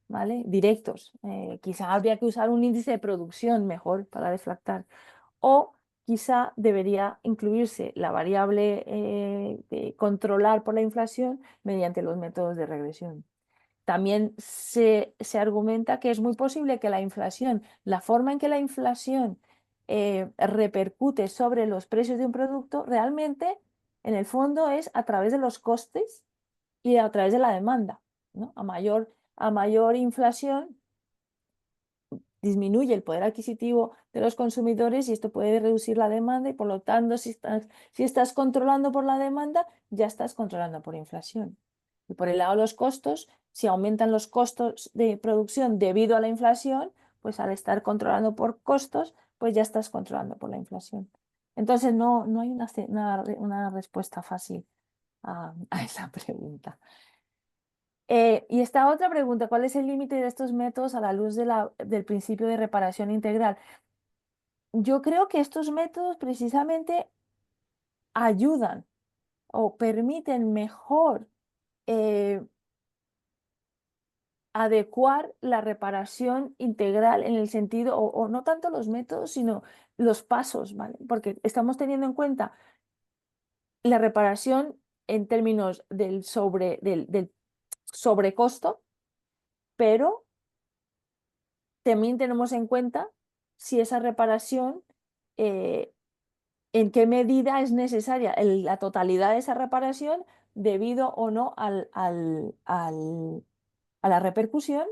¿vale? Directos. Quizá habría que usar un índice de producción mejor para deflactar. O quizá debería incluirse la variable de controlar por la inflación mediante los métodos de regresión. También se argumenta que es muy posible que la inflación, la forma en que la inflación repercute sobre los precios de un producto, realmente, en el fondo, es a través de los costes y a través de la demanda, ¿no? A mayor inflación, disminuye el poder adquisitivo de los consumidores y esto puede reducir la demanda y por lo tanto, si estás controlando por la demanda, ya estás controlando por inflación. Y por el lado de los costos, si aumentan los costos de producción debido a la inflación, pues al estar controlando por costos, pues ya estás controlando por la inflación. Entonces no hay una respuesta fácil a esa pregunta. Y esta otra pregunta, ¿cuál es el límite de estos métodos a la luz del principio de reparación integral? Yo creo que estos métodos precisamente ayudan o permiten mejor eh, adecuar la reparación integral en el sentido, o no tanto los métodos, sino los pasos, ¿vale? Porque estamos teniendo en cuenta la reparación en términos del sobrecosto, pero también tenemos en cuenta si esa reparación, eh, en qué medida es necesaria la totalidad de esa reparación debido o no a la repercusión.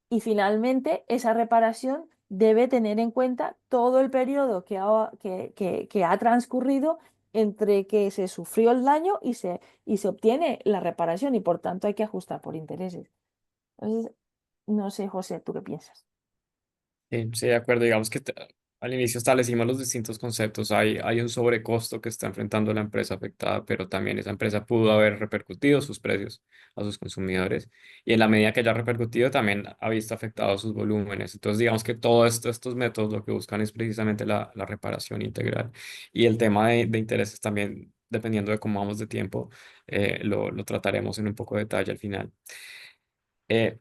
Y finalmente, esa reparación debe tener en cuenta todo el periodo que ha transcurrido entre que se sufrió el daño y se obtiene la reparación y por tanto hay que ajustar por intereses. Entonces, no sé, José, ¿tú qué piensas? Sí, sí, de acuerdo. Digamos que al inicio establecimos los distintos conceptos. Hay un sobrecosto que está enfrentando la empresa afectada, pero también esa empresa pudo haber repercutido sus precios a sus consumidores. Y en la medida que haya repercutido, también ha visto afectados sus volúmenes. Entonces, digamos que todos estos métodos lo que buscan es precisamente la reparación integral. Y el tema de intereses también, dependiendo de cómo vamos de tiempo, lo trataremos en un poco de detalle al final. Eh,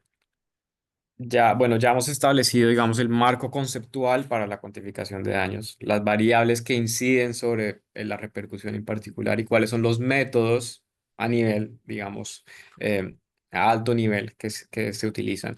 ya, bueno, ya hemos establecido, digamos, el marco conceptual para la cuantificación de daños, las variables que inciden sobre la repercusión en particular y cuáles son los métodos a nivel, digamos, a alto nivel que se utilizan.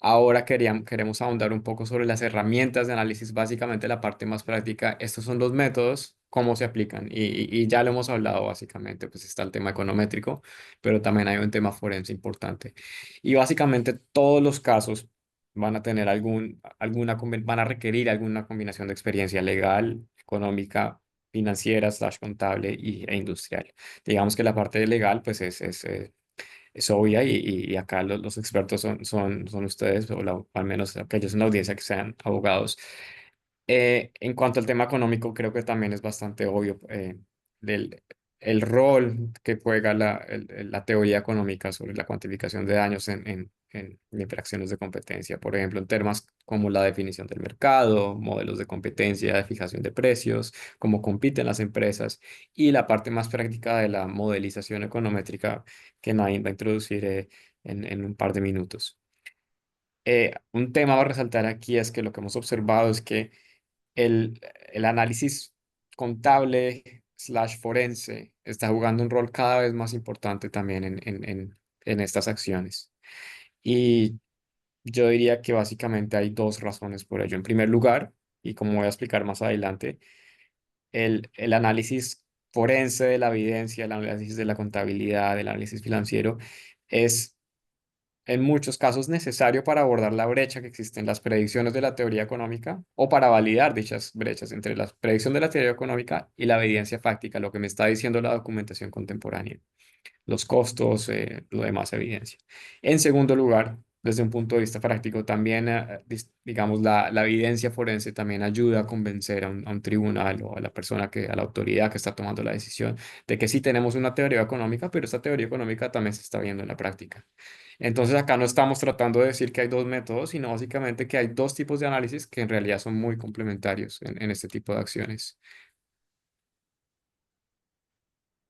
Ahora queremos ahondar un poco sobre las herramientas de análisis, básicamente la parte más práctica. Estos son los métodos, cómo se aplican y ya lo hemos hablado básicamente, pues está el tema econométrico, pero también hay un tema forense importante. Y básicamente todos los casos van a tener van a requerir alguna combinación de experiencia legal, económica, financiera, slash contable e industrial. Digamos que la parte legal, pues es obvia y acá los expertos son ustedes, al menos aquellos en la audiencia que sean abogados. En cuanto al tema económico, creo que también es bastante obvio del, el rol que juega la teoría económica sobre la cuantificación de daños en infracciones de competencia. Por ejemplo, en temas como la definición del mercado, modelos de competencia, de fijación de precios, cómo compiten las empresas y la parte más práctica de la modelización econométrica que Naim va a introducir en un par de minutos. Un tema a resaltar aquí es que lo que hemos observado es que el, el análisis contable slash forense está jugando un rol cada vez más importante también en estas acciones. Y yo diría que básicamente hay dos razones por ello. En primer lugar, y como voy a explicar más adelante, el análisis forense de la evidencia, el análisis de la contabilidad, el análisis financiero, es en muchos casos necesario para abordar la brecha que existe en las predicciones de la teoría económica o para validar dichas brechas entre la predicción de la teoría económica y la evidencia fáctica, lo que me está diciendo la documentación contemporánea, los costos, lo demás evidencia. En segundo lugar, desde un punto de vista práctico. También, digamos, la evidencia forense también ayuda a convencer a un tribunal o a la persona a la autoridad que está tomando la decisión de que sí tenemos una teoría económica, pero esta teoría económica también se está viendo en la práctica. Entonces, acá no estamos tratando de decir que hay dos métodos, sino básicamente que hay dos tipos de análisis que en realidad son muy complementarios en este tipo de acciones.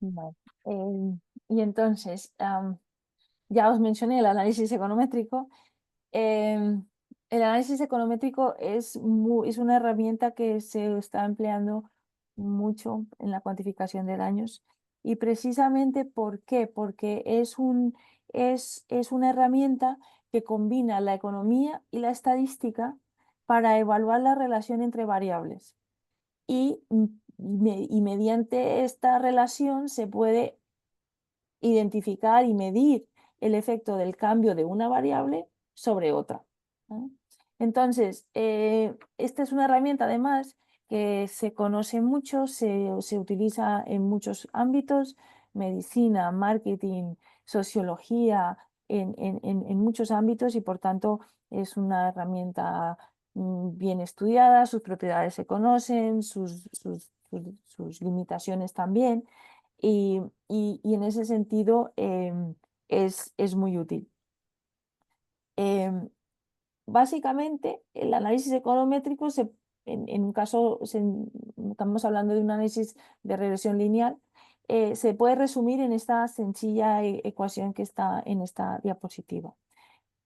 Vale. Y entonces, ya os mencioné el análisis econométrico. Em, el análisis econométrico es una herramienta que se está empleando mucho en la cuantificación de daños. Y precisamente, ¿por qué? Porque es una herramienta que combina la economía y la estadística para evaluar la relación entre variables. Y mediante esta relación se puede identificar y medir el efecto del cambio de una variable sobre otra, ¿no? Entonces, esta es una herramienta además que se conoce mucho, se utiliza en muchos ámbitos: medicina, marketing, sociología, en muchos ámbitos, y por tanto es una herramienta bien estudiada. Sus propiedades se conocen, sus limitaciones también, y en ese sentido es muy útil. Em, Básicamente, el análisis econométrico, en un caso, estamos hablando de un análisis de regresión lineal, se puede resumir en esta sencilla ecuación que está en esta diapositiva.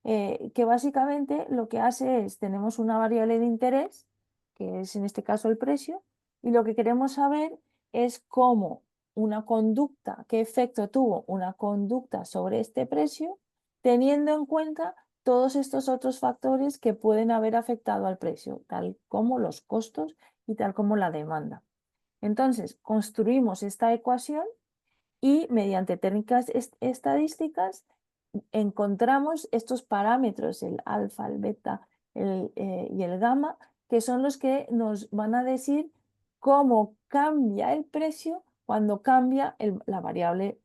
Que básicamente lo que hace es: tenemos una variable de interés, que es en este caso el precio, y lo que queremos saber es cómo una conducta, qué efecto tuvo una conducta sobre este precio, teniendo en cuenta todos estos otros factores que pueden haber afectado al precio, tal como los costos y tal como la demanda. Entonces, construimos esta ecuación y mediante técnicas estadísticas encontramos estos parámetros, el alfa, el beta y el gamma, que son los que nos van a decir cómo cambia el precio cuando cambia la variable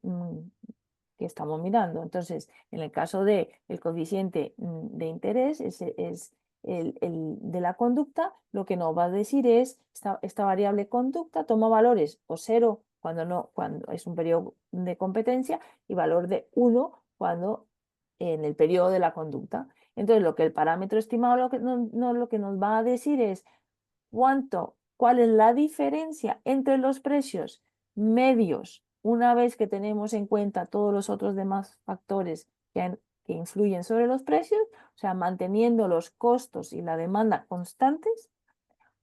que estamos mirando. Entonces, en el caso del coeficiente de interés, ese es el de la conducta, lo que nos va a decir es: esta variable conducta toma valores o 0 cuando es un periodo de competencia, y valor de 1 cuando en el periodo de la conducta. Entonces, lo que el parámetro estimado lo que nos va a decir es cuál es la diferencia entre los precios medios, una vez que tenemos en cuenta todos los otros demás factores que influyen sobre los precios, o sea, manteniendo los costos y la demanda constantes.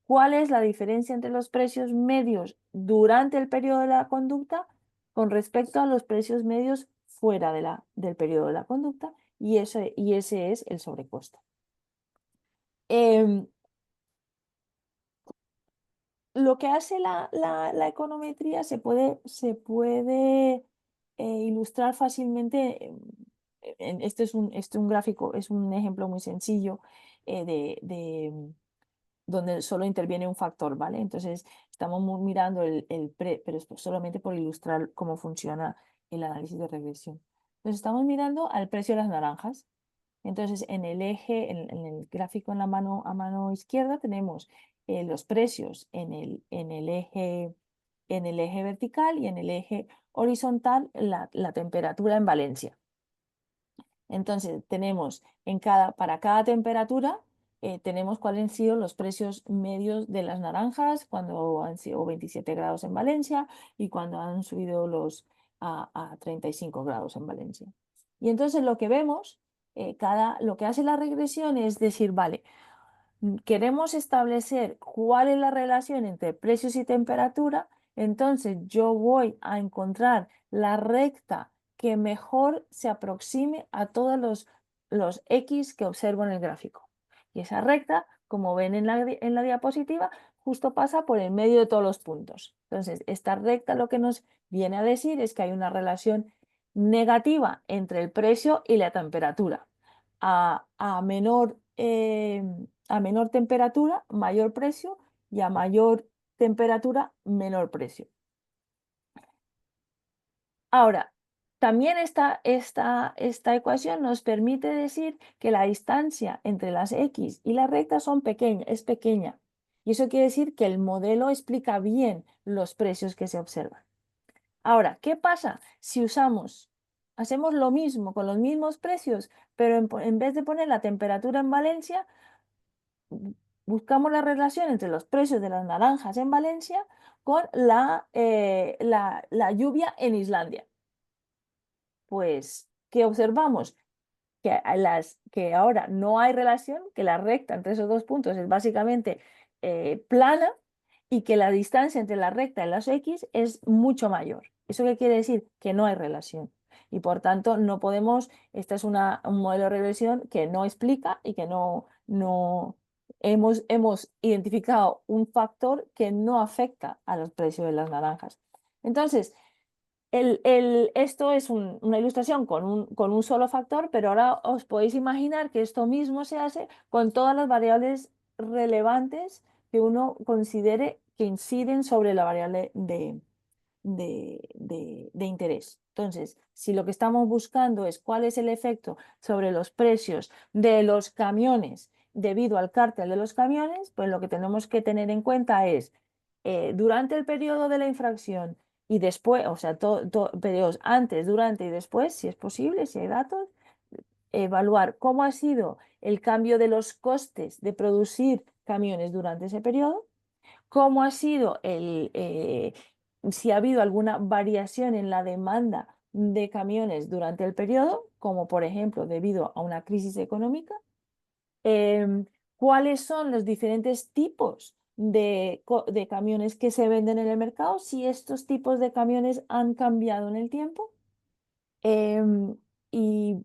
¿Cuál es la diferencia entre los precios medios durante el periodo de la conducta con respecto a los precios medios fuera del periodo de la conducta? Y ese es el sobrecosto. Em, lo que hace la econometría se puede ilustrar fácilmente. Este es un gráfico, es un ejemplo muy sencillo, donde solo interviene un factor, ¿vale? Entonces, estamos mirando pero es solamente por ilustrar cómo funciona el análisis de regresión. Entonces, estamos mirando al precio de las naranjas. Entonces, en el gráfico a mano izquierda, tenemos los precios en el eje vertical, y en el eje horizontal la temperatura en Valencia. Entonces, tenemos para cada temperatura, tenemos cuáles han sido los precios medios de las naranjas cuando han sido 27 grados en Valencia y cuando han subido a 35 grados en Valencia. Y entonces lo que vemos, lo que hace la regresión es decir: vale, queremos establecer cuál es la relación entre precios y temperatura. Entonces yo voy a encontrar la recta que mejor se aproxime a todos los X que observo en el gráfico. Y esa recta, como ven en la diapositiva, justo pasa por el medio de todos los puntos. Entonces, esta recta lo que nos viene a decir es que hay una relación negativa entre el precio y la temperatura. A menor temperatura, mayor precio, y a mayor temperatura, menor precio. Ahora, También esta ecuación nos permite decir que la distancia entre las X y la recta es pequeña. Y eso quiere decir que el modelo explica bien los precios que se observan. Ahora, ¿qué pasa si hacemos lo mismo con los mismos precios, pero en vez de poner la temperatura en Valencia, buscamos la relación entre los precios de las naranjas en Valencia con la lluvia en Islandia? Pues, ¿qué observamos? Que ahora no hay relación, que la recta entre esos dos puntos es básicamente plana y que la distancia entre la recta y las X es mucho mayor. ¿Eso qué quiere decir? Que no hay relación. Y por tanto, no podemos, este es un modelo de regresión que no explica y que no hemos identificado un factor que no afecta a los precios de las naranjas. Entonces, esto es una ilustración con un solo factor, pero ahora os podéis imaginar que esto mismo se hace con todas las variables relevantes que uno considere que inciden sobre la variable de interés. Entonces, si lo que estamos buscando es cuál es el efecto sobre los precios de los camiones debido al cártel de los camiones, pues lo que tenemos que tener en cuenta es durante el periodo de la infracción y después, o sea, periodos antes, durante y después, si es posible, si hay datos, evaluar cómo ha sido el cambio de los costes de producir camiones durante ese periodo, cómo ha sido si ha habido alguna variación en la demanda de camiones durante el periodo, como por ejemplo debido a una crisis económica, cuáles son los diferentes tipos de camiones que se venden en el mercado, si estos tipos de camiones han cambiado en el tiempo. Em, y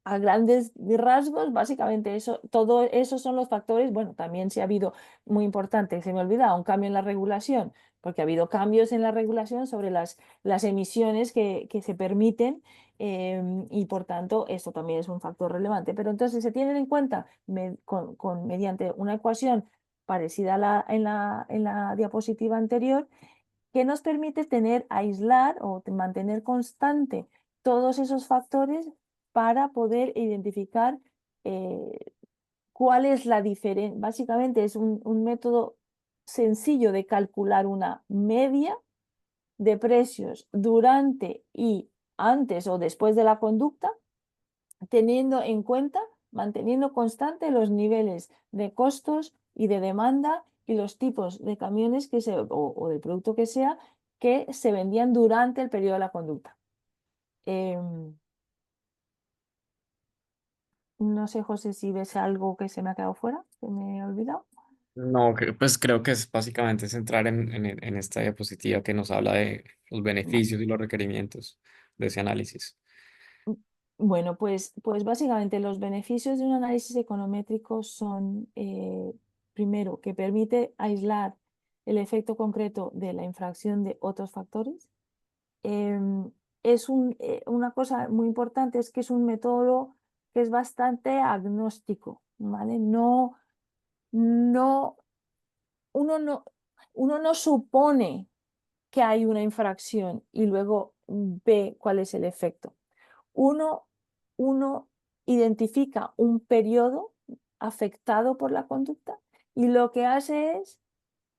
a grandes rasgos, básicamente todo eso son los factores. Bueno, también si ha habido, muy importante, se me olvidaba, un cambio en la regulación, porque ha habido cambios en la regulación sobre las emisiones que se permiten, y por tanto esto también es un factor relevante. Pero entonces se tienen en cuenta mediante una ecuación parecida en la diapositiva anterior, que nos permite aislar o mantener constante todos esos factores para poder identificar cuál es la diferencia. Básicamente es un método sencillo de calcular una media de precios durante y antes o después de la conducta, teniendo en cuenta, manteniendo constante los niveles de costos y de demanda y los tipos de camiones o del producto que se vendían durante el periodo de la conducta. No sé, José, si ves algo que se me ha quedado fuera, que me he olvidado. No, pues creo que es básicamente centrar en esta diapositiva que nos habla de los Vale. beneficios y los requerimientos de ese análisis. Bueno, pues básicamente los beneficios de un análisis econométrico son, primero, que permite aislar el efecto concreto de la infracción de otros factores. Em, una cosa muy importante es que es un método que es bastante agnóstico, ¿vale? No, uno no, uno no supone que hay una infracción y luego ve cuál es el efecto. Uno, uno identifica un periodo afectado por la conducta y lo que hace es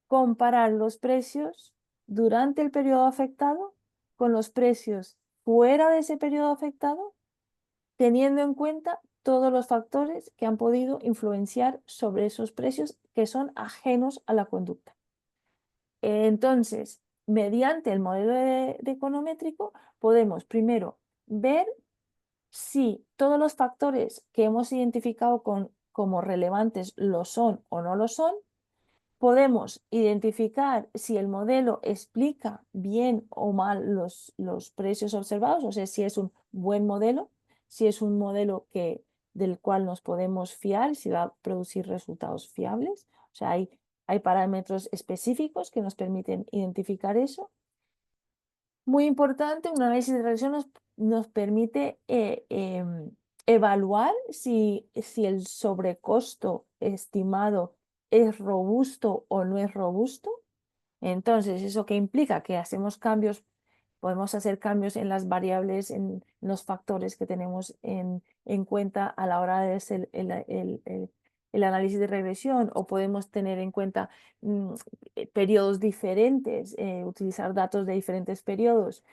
comparar los precios durante el periodo afectado con los precios fuera de ese periodo afectado, teniendo en cuenta todos los factores que han podido influenciar sobre esos precios que son ajenos a la conducta. Entonces, mediante el modelo de econométrico, podemos primero ver si todos los factores que hemos identificado como relevantes lo son o no lo son. Podemos identificar si el modelo explica bien o mal los precios observados, o sea, si es un buen modelo, si es un modelo del cual nos podemos fiar, si va a producir resultados fiables. O sea, hay parámetros específicos que nos permiten identificar eso. Muy importante, un análisis de regresión nos permite evaluar si el sobrecosto estimado es robusto o no es robusto. Entonces, ¿eso qué implica? Que hacemos cambios, podemos hacer cambios en las variables, en los factores que tenemos en cuenta a la hora de hacer el análisis de regresión, o podemos tener en cuenta periodos diferentes, utilizar datos de diferentes periodos.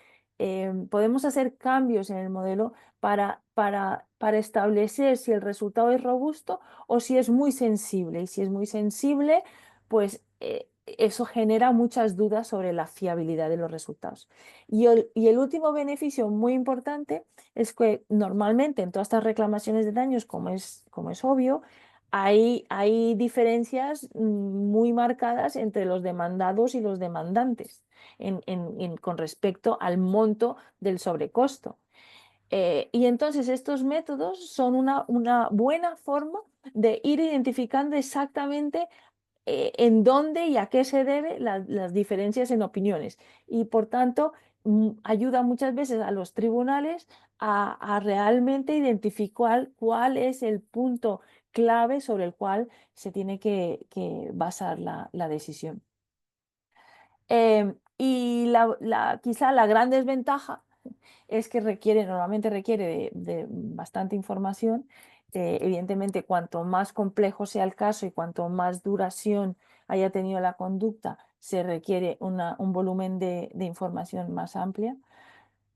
Podemos hacer cambios en el modelo para establecer si el resultado es robusto o si es muy sensible. Y si es muy sensible, pues eso genera muchas dudas sobre la fiabilidad de los resultados. Y el último beneficio muy importante es que normalmente en todas estas reclamaciones de daños, como es obvio, hay diferencias muy marcadas entre los demandados y los demandantes con respecto al monto del sobrecosto. Y entonces estos métodos son una buena forma de ir identificando exactamente en dónde y a qué se debe las diferencias en opiniones. Y por tanto, ayuda muchas veces a los tribunales a realmente identificar cuál es el punto clave sobre el cual se tiene que basar la decisión. Y quizá la gran desventaja es que normalmente requiere de bastante información. Evidentemente, cuanto más complejo sea el caso y cuanto más duración haya tenido la conducta, se requiere un volumen de información más amplia.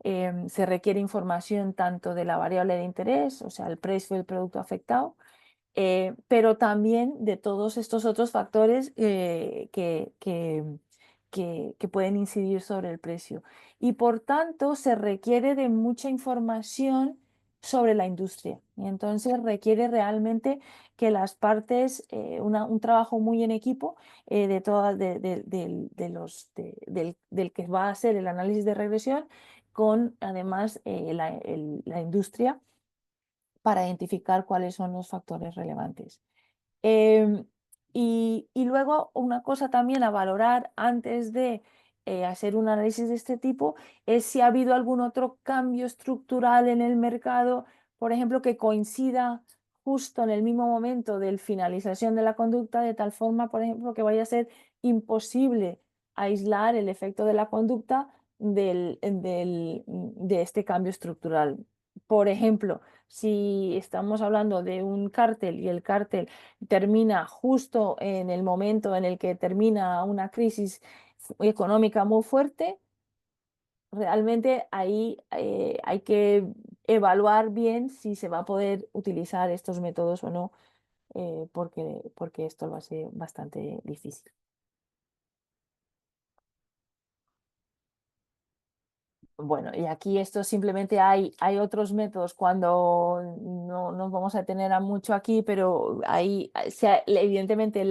Se requiere información tanto de la variable de interés, o sea, el precio del producto afectado, pero también de todos estos otros factores que pueden incidir sobre el precio. Y por tanto, se requiere de mucha información sobre la industria. Y entonces requiere realmente que las partes, un trabajo muy en equipo de todas, del que va a hacer el análisis de regresión, con además la industria para identificar cuáles son los factores relevantes. Em, y luego una cosa también a valorar antes de hacer un análisis de este tipo es si ha habido algún otro cambio estructural en el mercado, por ejemplo, que coincida justo en el mismo momento de finalización de la conducta, de tal forma, por ejemplo, que vaya a ser imposible aislar el efecto de la conducta de este cambio estructural. Por ejemplo, si estamos hablando de un cártel y el cártel termina justo en el momento en el que termina una crisis económica muy fuerte, realmente ahí hay que evaluar bien si se va a poder utilizar estos métodos o no, porque esto va a ser bastante difícil. Bueno, y aquí esto simplemente hay otros métodos cuando no nos vamos a tener a mucho aquí, pero ahí evidentemente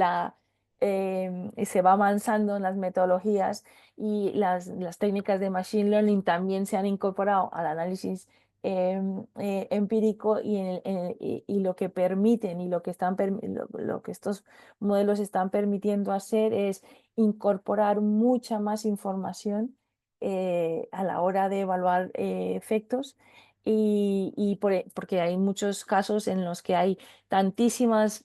se va avanzando en las metodologías y las técnicas de Machine Learning también se han incorporado al análisis empírico y lo que permiten y lo que estos modelos están permitiendo hacer es incorporar mucha más información a la hora de evaluar efectos porque hay muchos casos en los que hay tantísimas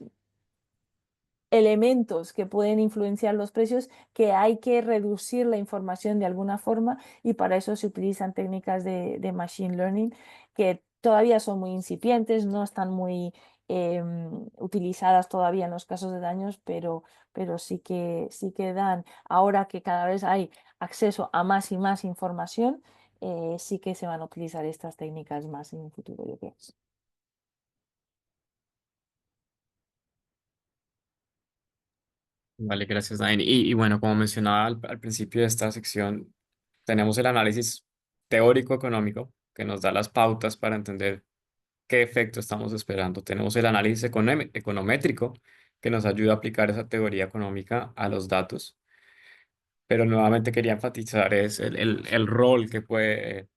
elementos que pueden influenciar los precios que hay que reducir la información de alguna forma, y para eso se utilizan técnicas de Machine Learning que todavía son muy incipientes, no están muy utilizadas todavía en los casos de daños, pero sí que dan, ahora que cada vez hay acceso a más y más información, sí que se van a utilizar estas técnicas más en un futuro, yo creo. Vale, gracias, Dain. Y bueno, como mencionaba al principio de esta sección, tenemos el análisis teórico económico que nos da las pautas para entender qué efecto estamos esperando. Tenemos el análisis econométrico que nos ayuda a aplicar esa teoría económica a los datos. Pero nuevamente quería enfatizar es el rol que puede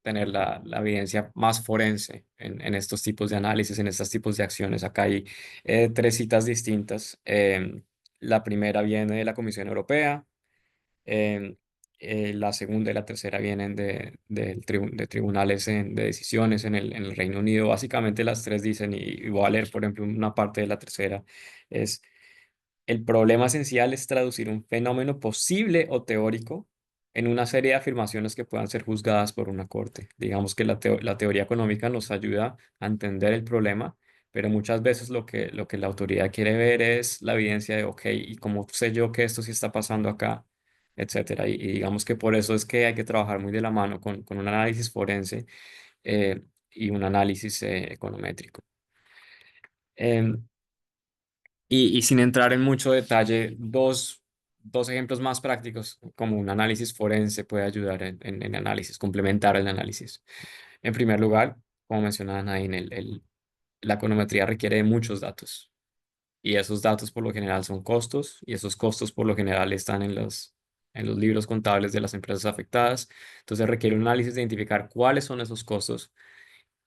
tener la evidencia más forense en estos tipos de análisis, en estos tipos de acciones. Acá hay tres citas distintas. La primera viene de la Comisión Europea, em, la segunda y la tercera vienen de tribunales de decisiones en el Reino Unido. Básicamente las tres dicen, y voy a leer, por ejemplo, una parte de la tercera, es: el problema esencial es traducir un fenómeno posible o teórico en una serie de afirmaciones que puedan ser juzgadas por una corte. Digamos que la teoría económica nos ayuda a entender el problema, pero muchas veces lo que la autoridad quiere ver es la evidencia de, ok, ¿y cómo sé yo que esto sí está pasando acá? Etcétera. Y digamos que por eso es que hay que trabajar muy de la mano con un análisis forense eh, y un análisis econométrico. Em, y sin entrar en mucho detalle, dos ejemplos más prácticos, como un análisis forense puede ayudar en análisis, complementar el análisis. En primer lugar, como mencionaban ahí, la econometría requiere de muchos datos. Y esos datos por lo general son costos, y esos costos por lo general están en los libros contables de las empresas afectadas. Entonces requiere un análisis de identificar cuáles son esos costos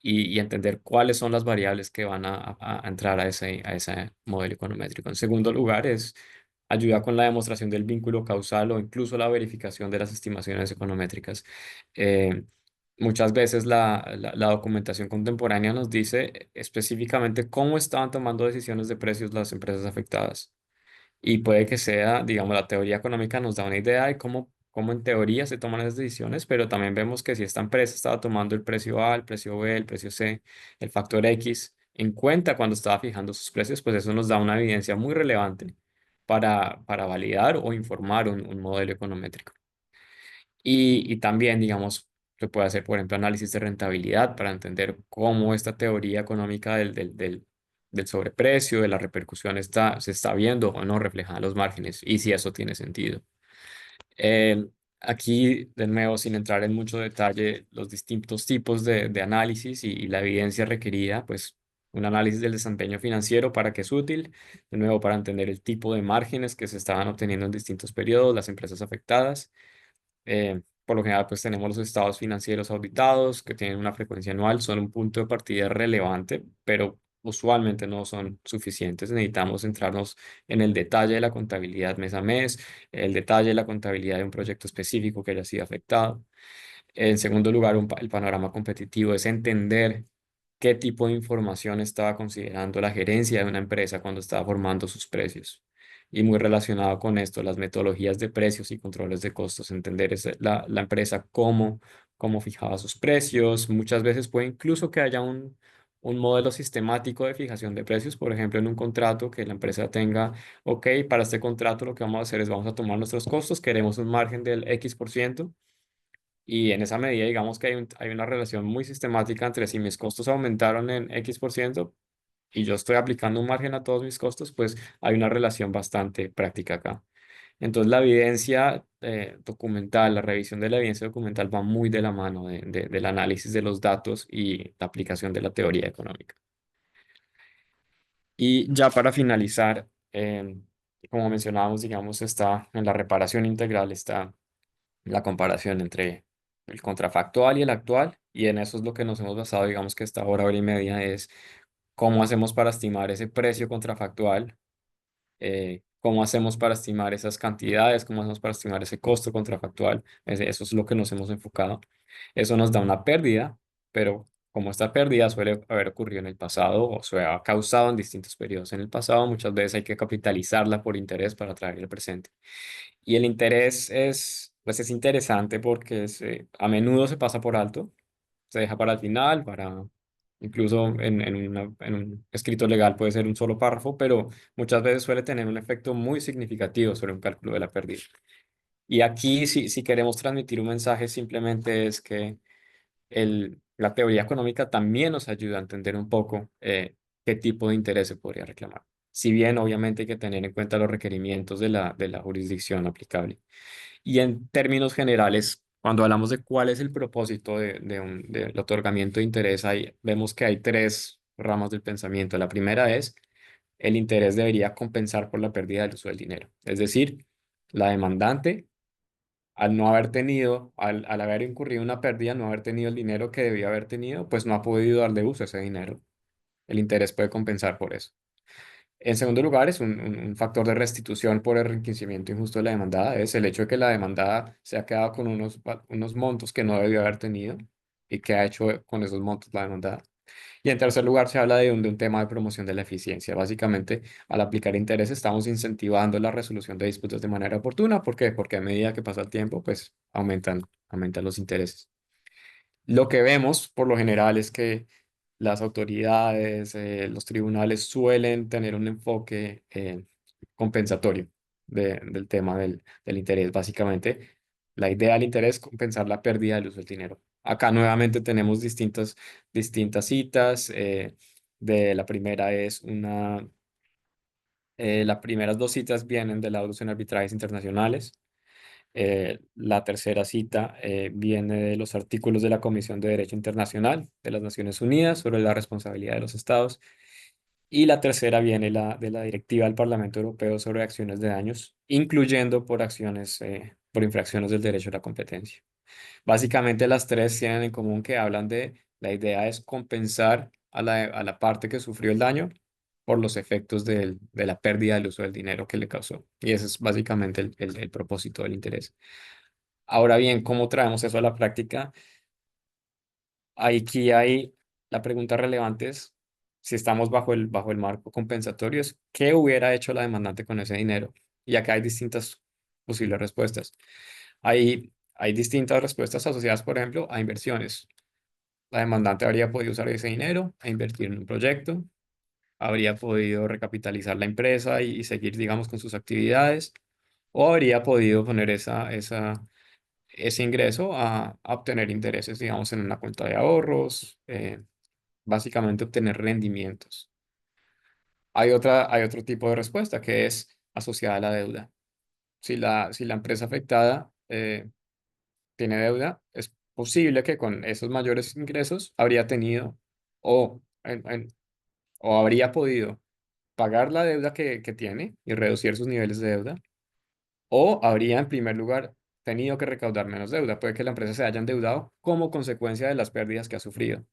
y entender cuáles son las variables que van a entrar a ese modelo econométrico. En segundo lugar, es ayuda con la demostración del vínculo causal o incluso la verificación de las estimaciones econométricas. Eh, Muchas veces la documentación contemporánea nos dice específicamente cómo estaban tomando decisiones de precios las empresas afectadas. Y puede que sea, digamos, la teoría económica nos da una idea de cómo en teoría se toman esas decisiones, pero también vemos que si esta empresa estaba tomando el precio A, el precio B, el precio C, el factor X en cuenta cuando estaba fijando sus precios, pues eso nos da una evidencia muy relevante para validar o informar un modelo econométrico. Y también, digamos, se puede hacer, por ejemplo, análisis de rentabilidad para entender cómo esta teoría económica del sobreprecio, de la repercusión se está viendo o no reflejada en los márgenes y si eso tiene sentido. Eh, Aquí, de nuevo, sin entrar en mucho detalle, los distintos tipos de análisis y la evidencia requerida, pues un análisis del desempeño financiero para qué es útil, de nuevo, para entender el tipo de márgenes que se estaban obteniendo en distintos periodos, las empresas afectadas. Por lo general, pues tenemos los estados financieros auditados que tienen una frecuencia anual, son un punto de partida relevante, pero usualmente no son suficientes. Necesitamos centrarnos en el detalle de la contabilidad mes a mes, el detalle de la contabilidad de un proyecto específico que haya sido afectado. En segundo lugar, el panorama competitivo es entender qué tipo de información estaba considerando la gerencia de una empresa cuando estaba formando sus precios. Y muy relacionado con esto, las metodologías de precios y controles de costos, entender la empresa cómo fijaba sus precios. Muchas veces puede incluso que haya un modelo sistemático de fijación de precios, por ejemplo, en un contrato que la empresa tenga, ok, para este contrato lo que vamos a hacer es vamos a tomar nuestros costos, queremos un margen del X%. Y en esa medida, digamos que hay una relación muy sistemática entre si mis costos aumentaron en X% y yo estoy aplicando un margen a todos mis costos, pues hay una relación bastante práctica acá. Entonces, la evidencia documental, la revisión de la evidencia documental va muy de la mano del análisis de los datos y la aplicación de la teoría económica. Y ya para finalizar, como mencionábamos, digamos, está en la reparación integral, está la comparación entre el contrafactual y el actual, y en eso es lo que nos hemos basado, digamos que esta hora y media es cómo hacemos para estimar ese precio contrafactual, cómo hacemos para estimar esas cantidades, cómo hacemos para estimar ese costo contrafactual, eso es lo que nos hemos enfocado. Eso nos da una pérdida, pero como esta pérdida suele haber ocurrido en el pasado o se ha causado en distintos periodos en el pasado, muchas veces hay que capitalizarla por interés para traer el presente. Y el interés pues es interesante porque a menudo se pasa por alto, se deja para el final, incluso en un escrito legal puede ser un solo párrafo, pero muchas veces suele tener un efecto muy significativo sobre un cálculo de la pérdida. Y aquí, si queremos transmitir un mensaje, simplemente es que la teoría económica también nos ayuda a entender un poco qué tipo de interés se podría reclamar. Si bien obviamente hay que tener en cuenta los requerimientos de la jurisdicción aplicable. Y en términos generales, cuando hablamos de cuál es el propósito del otorgamiento de interés, vemos que hay tres ramas del pensamiento. La primera es, el interés debería compensar por la pérdida del uso del dinero. Es decir, la demandante, al no haber tenido, al haber incurrido en una pérdida, no haber tenido el dinero que debía haber tenido, pues no ha podido darle uso a ese dinero. El interés puede compensar por eso. En segundo lugar, es un factor de restitución por enriquecimiento injusto de la demandada. Es el hecho de que la demandada se ha quedado con unos montos que no debió haber tenido y que ha hecho con esos montos la demandada. Y en tercer lugar, se habla de un tema de promoción de la eficiencia. Básicamente, al aplicar interés, estamos incentivando la resolución de disputas de manera oportuna. ¿Por qué? Porque a medida que pasa el tiempo, pues aumentan los intereses. Lo que vemos por lo general es que las autoridades, los tribunales suelen tener un enfoque compensatorio del tema del interés. Básicamente, la idea del interés es compensar la pérdida del uso del dinero. Acá nuevamente tenemos distintas citas. La primera es las primeras dos citas vienen de la en arbitrajes internacionales. La tercera cita viene de los artículos de la Comisión de Derecho Internacional de las Naciones Unidas sobre la responsabilidad de los estados. Y la tercera viene de la Directiva del Parlamento Europeo sobre acciones de daños, incluyendo por infracciones del derecho a la competencia. Básicamente las tres tienen en común que hablan de la idea es compensar a la parte que sufrió el daño por los efectos de la pérdida del uso del dinero que le causó. Y ese es básicamente el propósito del interés. Ahora bien, ¿cómo traemos eso a la práctica? Aquí hay la pregunta relevante es, si estamos bajo el marco compensatorio, es ¿qué hubiera hecho la demandante con ese dinero? Y acá hay distintas posibles respuestas. Hay distintas respuestas asociadas, por ejemplo, a inversiones. La demandante habría podido usar ese dinero e invertir en un proyecto, habría podido recapitalizar la empresa y seguir, digamos, con sus actividades, o habría podido poner ese ingreso a obtener intereses, digamos, en una cuenta de ahorros, básicamente obtener rendimientos. Hay otro tipo de respuesta que es asociada a la deuda. Si la empresa afectada tiene deuda, es posible que con esos mayores ingresos habría tenido o, o habría podido pagar la deuda que tiene y reducir sus niveles de deuda, o habría en primer lugar tenido que recaudar menos deuda. Puede que la empresa se haya endeudado como consecuencia de las pérdidas que ha sufrido.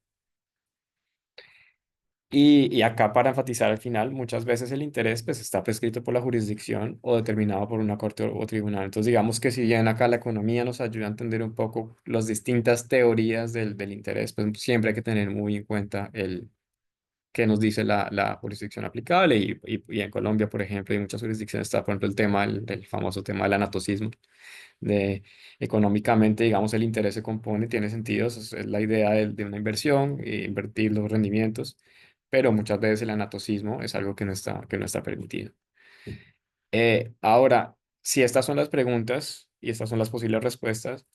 Y acá para enfatizar al final, muchas veces el interés pues está prescrito por la jurisdicción o determinado por una corte o tribunal. Entonces digamos que si bien acá la economía nos ayuda a entender un poco las distintas teorías del interés, pues siempre hay que tener muy en cuenta el que nos dice la jurisdicción aplicable y en Colombia, por ejemplo, y muchas jurisdicciones está, por ejemplo, el tema del famoso tema del anatocismo de económicamente, digamos, el interés se compone, tiene sentido, es la idea de una inversión, invertir los rendimientos, pero muchas veces el anatocismo es algo que no está permitido. Ahora, si estas son las preguntas y estas son las posibles respuestas,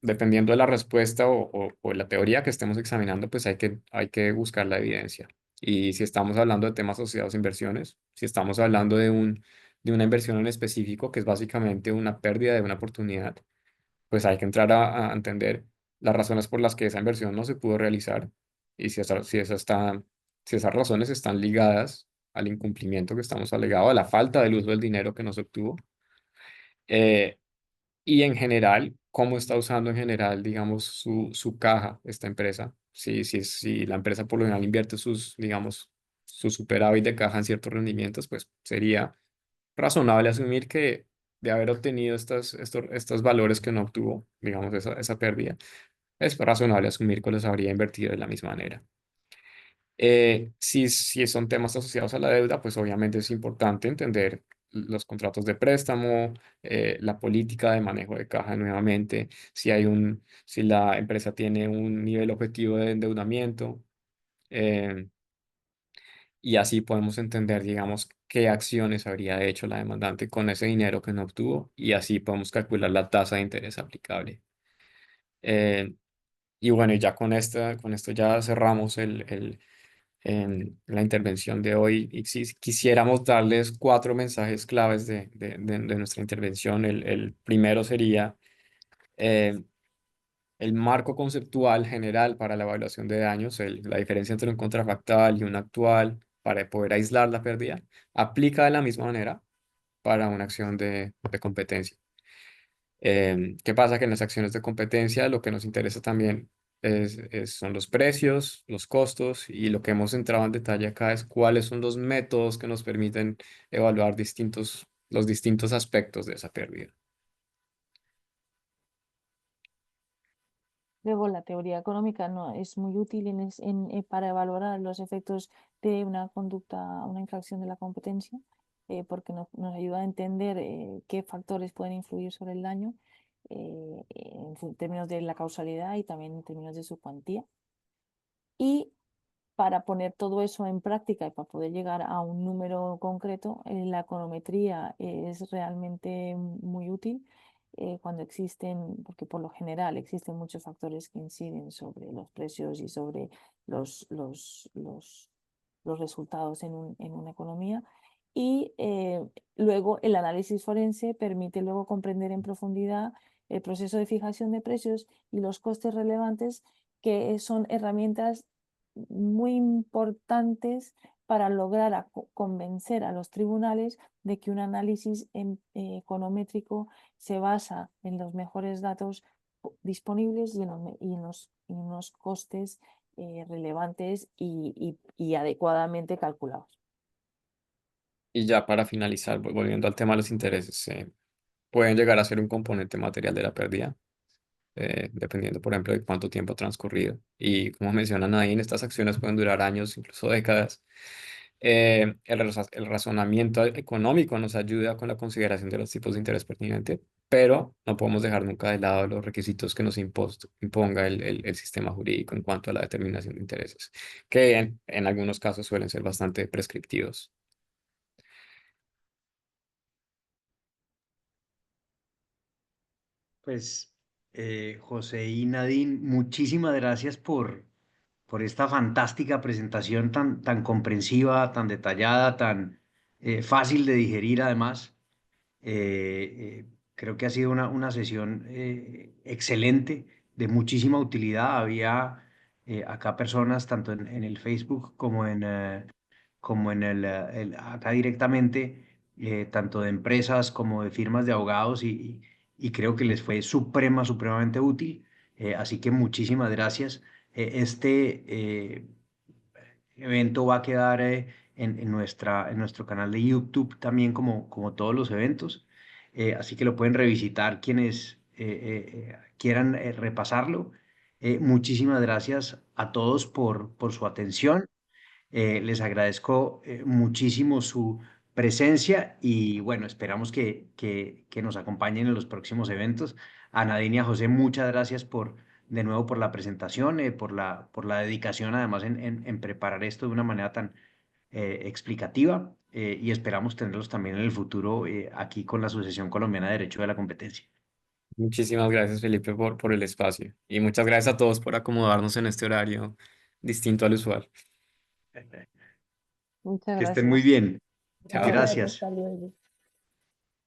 dependiendo de la respuesta o la teoría que estemos examinando, pues hay que buscar la evidencia. Y si estamos hablando de temas asociados a inversiones, si estamos hablando de una inversión en específico, que es básicamente una pérdida de una oportunidad, pues hay que entrar a entender las razones por las que esa inversión no se pudo realizar y si esas razones están ligadas al incumplimiento que estamos alegando, a la falta del uso del dinero que no se obtuvo. eh, y en general, cómo está usando en general, digamos, su caja esta empresa. Si la empresa por lo general invierte digamos, su superávit de caja en ciertos rendimientos, pues sería razonable asumir que de haber obtenido estos valores que no obtuvo, digamos, esa pérdida, es razonable asumir que los habría invertido de la misma manera. Si son temas asociados a la deuda, pues obviamente es importante entender los contratos de préstamo, la política de manejo de caja nuevamente, si la empresa tiene un nivel objetivo de endeudamiento, eh, y así podemos entender, digamos, qué acciones habría hecho la demandante con ese dinero que no obtuvo y así podemos calcular la tasa de interés aplicable. Eh, y bueno, ya con esto ya cerramos la intervención de hoy. Y si quisiéramos darles cuatro mensajes claves de nuestra intervención, el primero sería eh, el marco conceptual general para la evaluación de daños, la diferencia entre un contrafactual y un actual para poder aislar la pérdida, aplica de la misma manera para una acción de competencia. ¿Qué pasa? Que en las acciones de competencia lo que nos interesa también son los precios, los costos y lo que hemos entrado en detalle acá es cuáles son los métodos que nos permiten evaluar los distintos aspectos de esa pérdida. Luego, la teoría económica no, es muy útil para evaluar los efectos de una conducta, una infracción de la competencia, porque nos ayuda a entender qué factores pueden influir sobre el daño en términos de la causalidad y también en términos de su cuantía. Y para poner todo eso en práctica y para poder llegar a un número concreto, la econometría es realmente muy útil cuando existen, porque por lo general existen muchos factores que inciden sobre los precios y sobre los, los, los, los resultados en una economía. Y luego el análisis forense permite luego comprender en profundidad el proceso de fijación de precios y los costes relevantes, que son herramientas muy importantes para lograr convencer a los tribunales de que un análisis econométrico se basa en los mejores datos disponibles y en los costes relevantes y adecuadamente calculados. Y ya para finalizar, volviendo al tema de los intereses, pueden llegar a ser un componente material de la pérdida, dependiendo, por ejemplo, de cuánto tiempo ha transcurrido. Y como menciona Nadine, estas acciones pueden durar años, incluso décadas. El razonamiento económico nos ayuda con la consideración de los tipos de interés pertinente, pero no podemos dejar nunca de lado los requisitos que nos imponga el sistema jurídico en cuanto a la determinación de intereses, que en algunos casos suelen ser bastante prescriptivos. Pues José y Nadine, muchísimas gracias por esta fantástica presentación tan comprensiva, tan detallada, tan fácil de digerir además. Creo que ha sido una sesión excelente, de muchísima utilidad. Había acá personas tanto en el Facebook como en acá directamente, tanto de empresas como de firmas de abogados y creo que les fue supremamente útil. Así que muchísimas gracias. Este evento va a quedar en nuestro canal de YouTube también como todos los eventos. Así que lo pueden revisitar quienes quieran repasarlo. Muchísimas gracias a todos por su atención. Les agradezco muchísimo su presencia y bueno, esperamos que nos acompañen en los próximos eventos. A Nadine y a José, muchas gracias de nuevo por la presentación, por la dedicación además en preparar esto de una manera tan explicativa y esperamos tenerlos también en el futuro aquí con la Asociación Colombiana de Derecho de la Competencia. Muchísimas gracias, Felipe, por el espacio. Y muchas gracias a todos por acomodarnos en este horario distinto al usual. Muchas Que estén muy gracias. bien. Chao. Gracias, Gracias. hasta luego.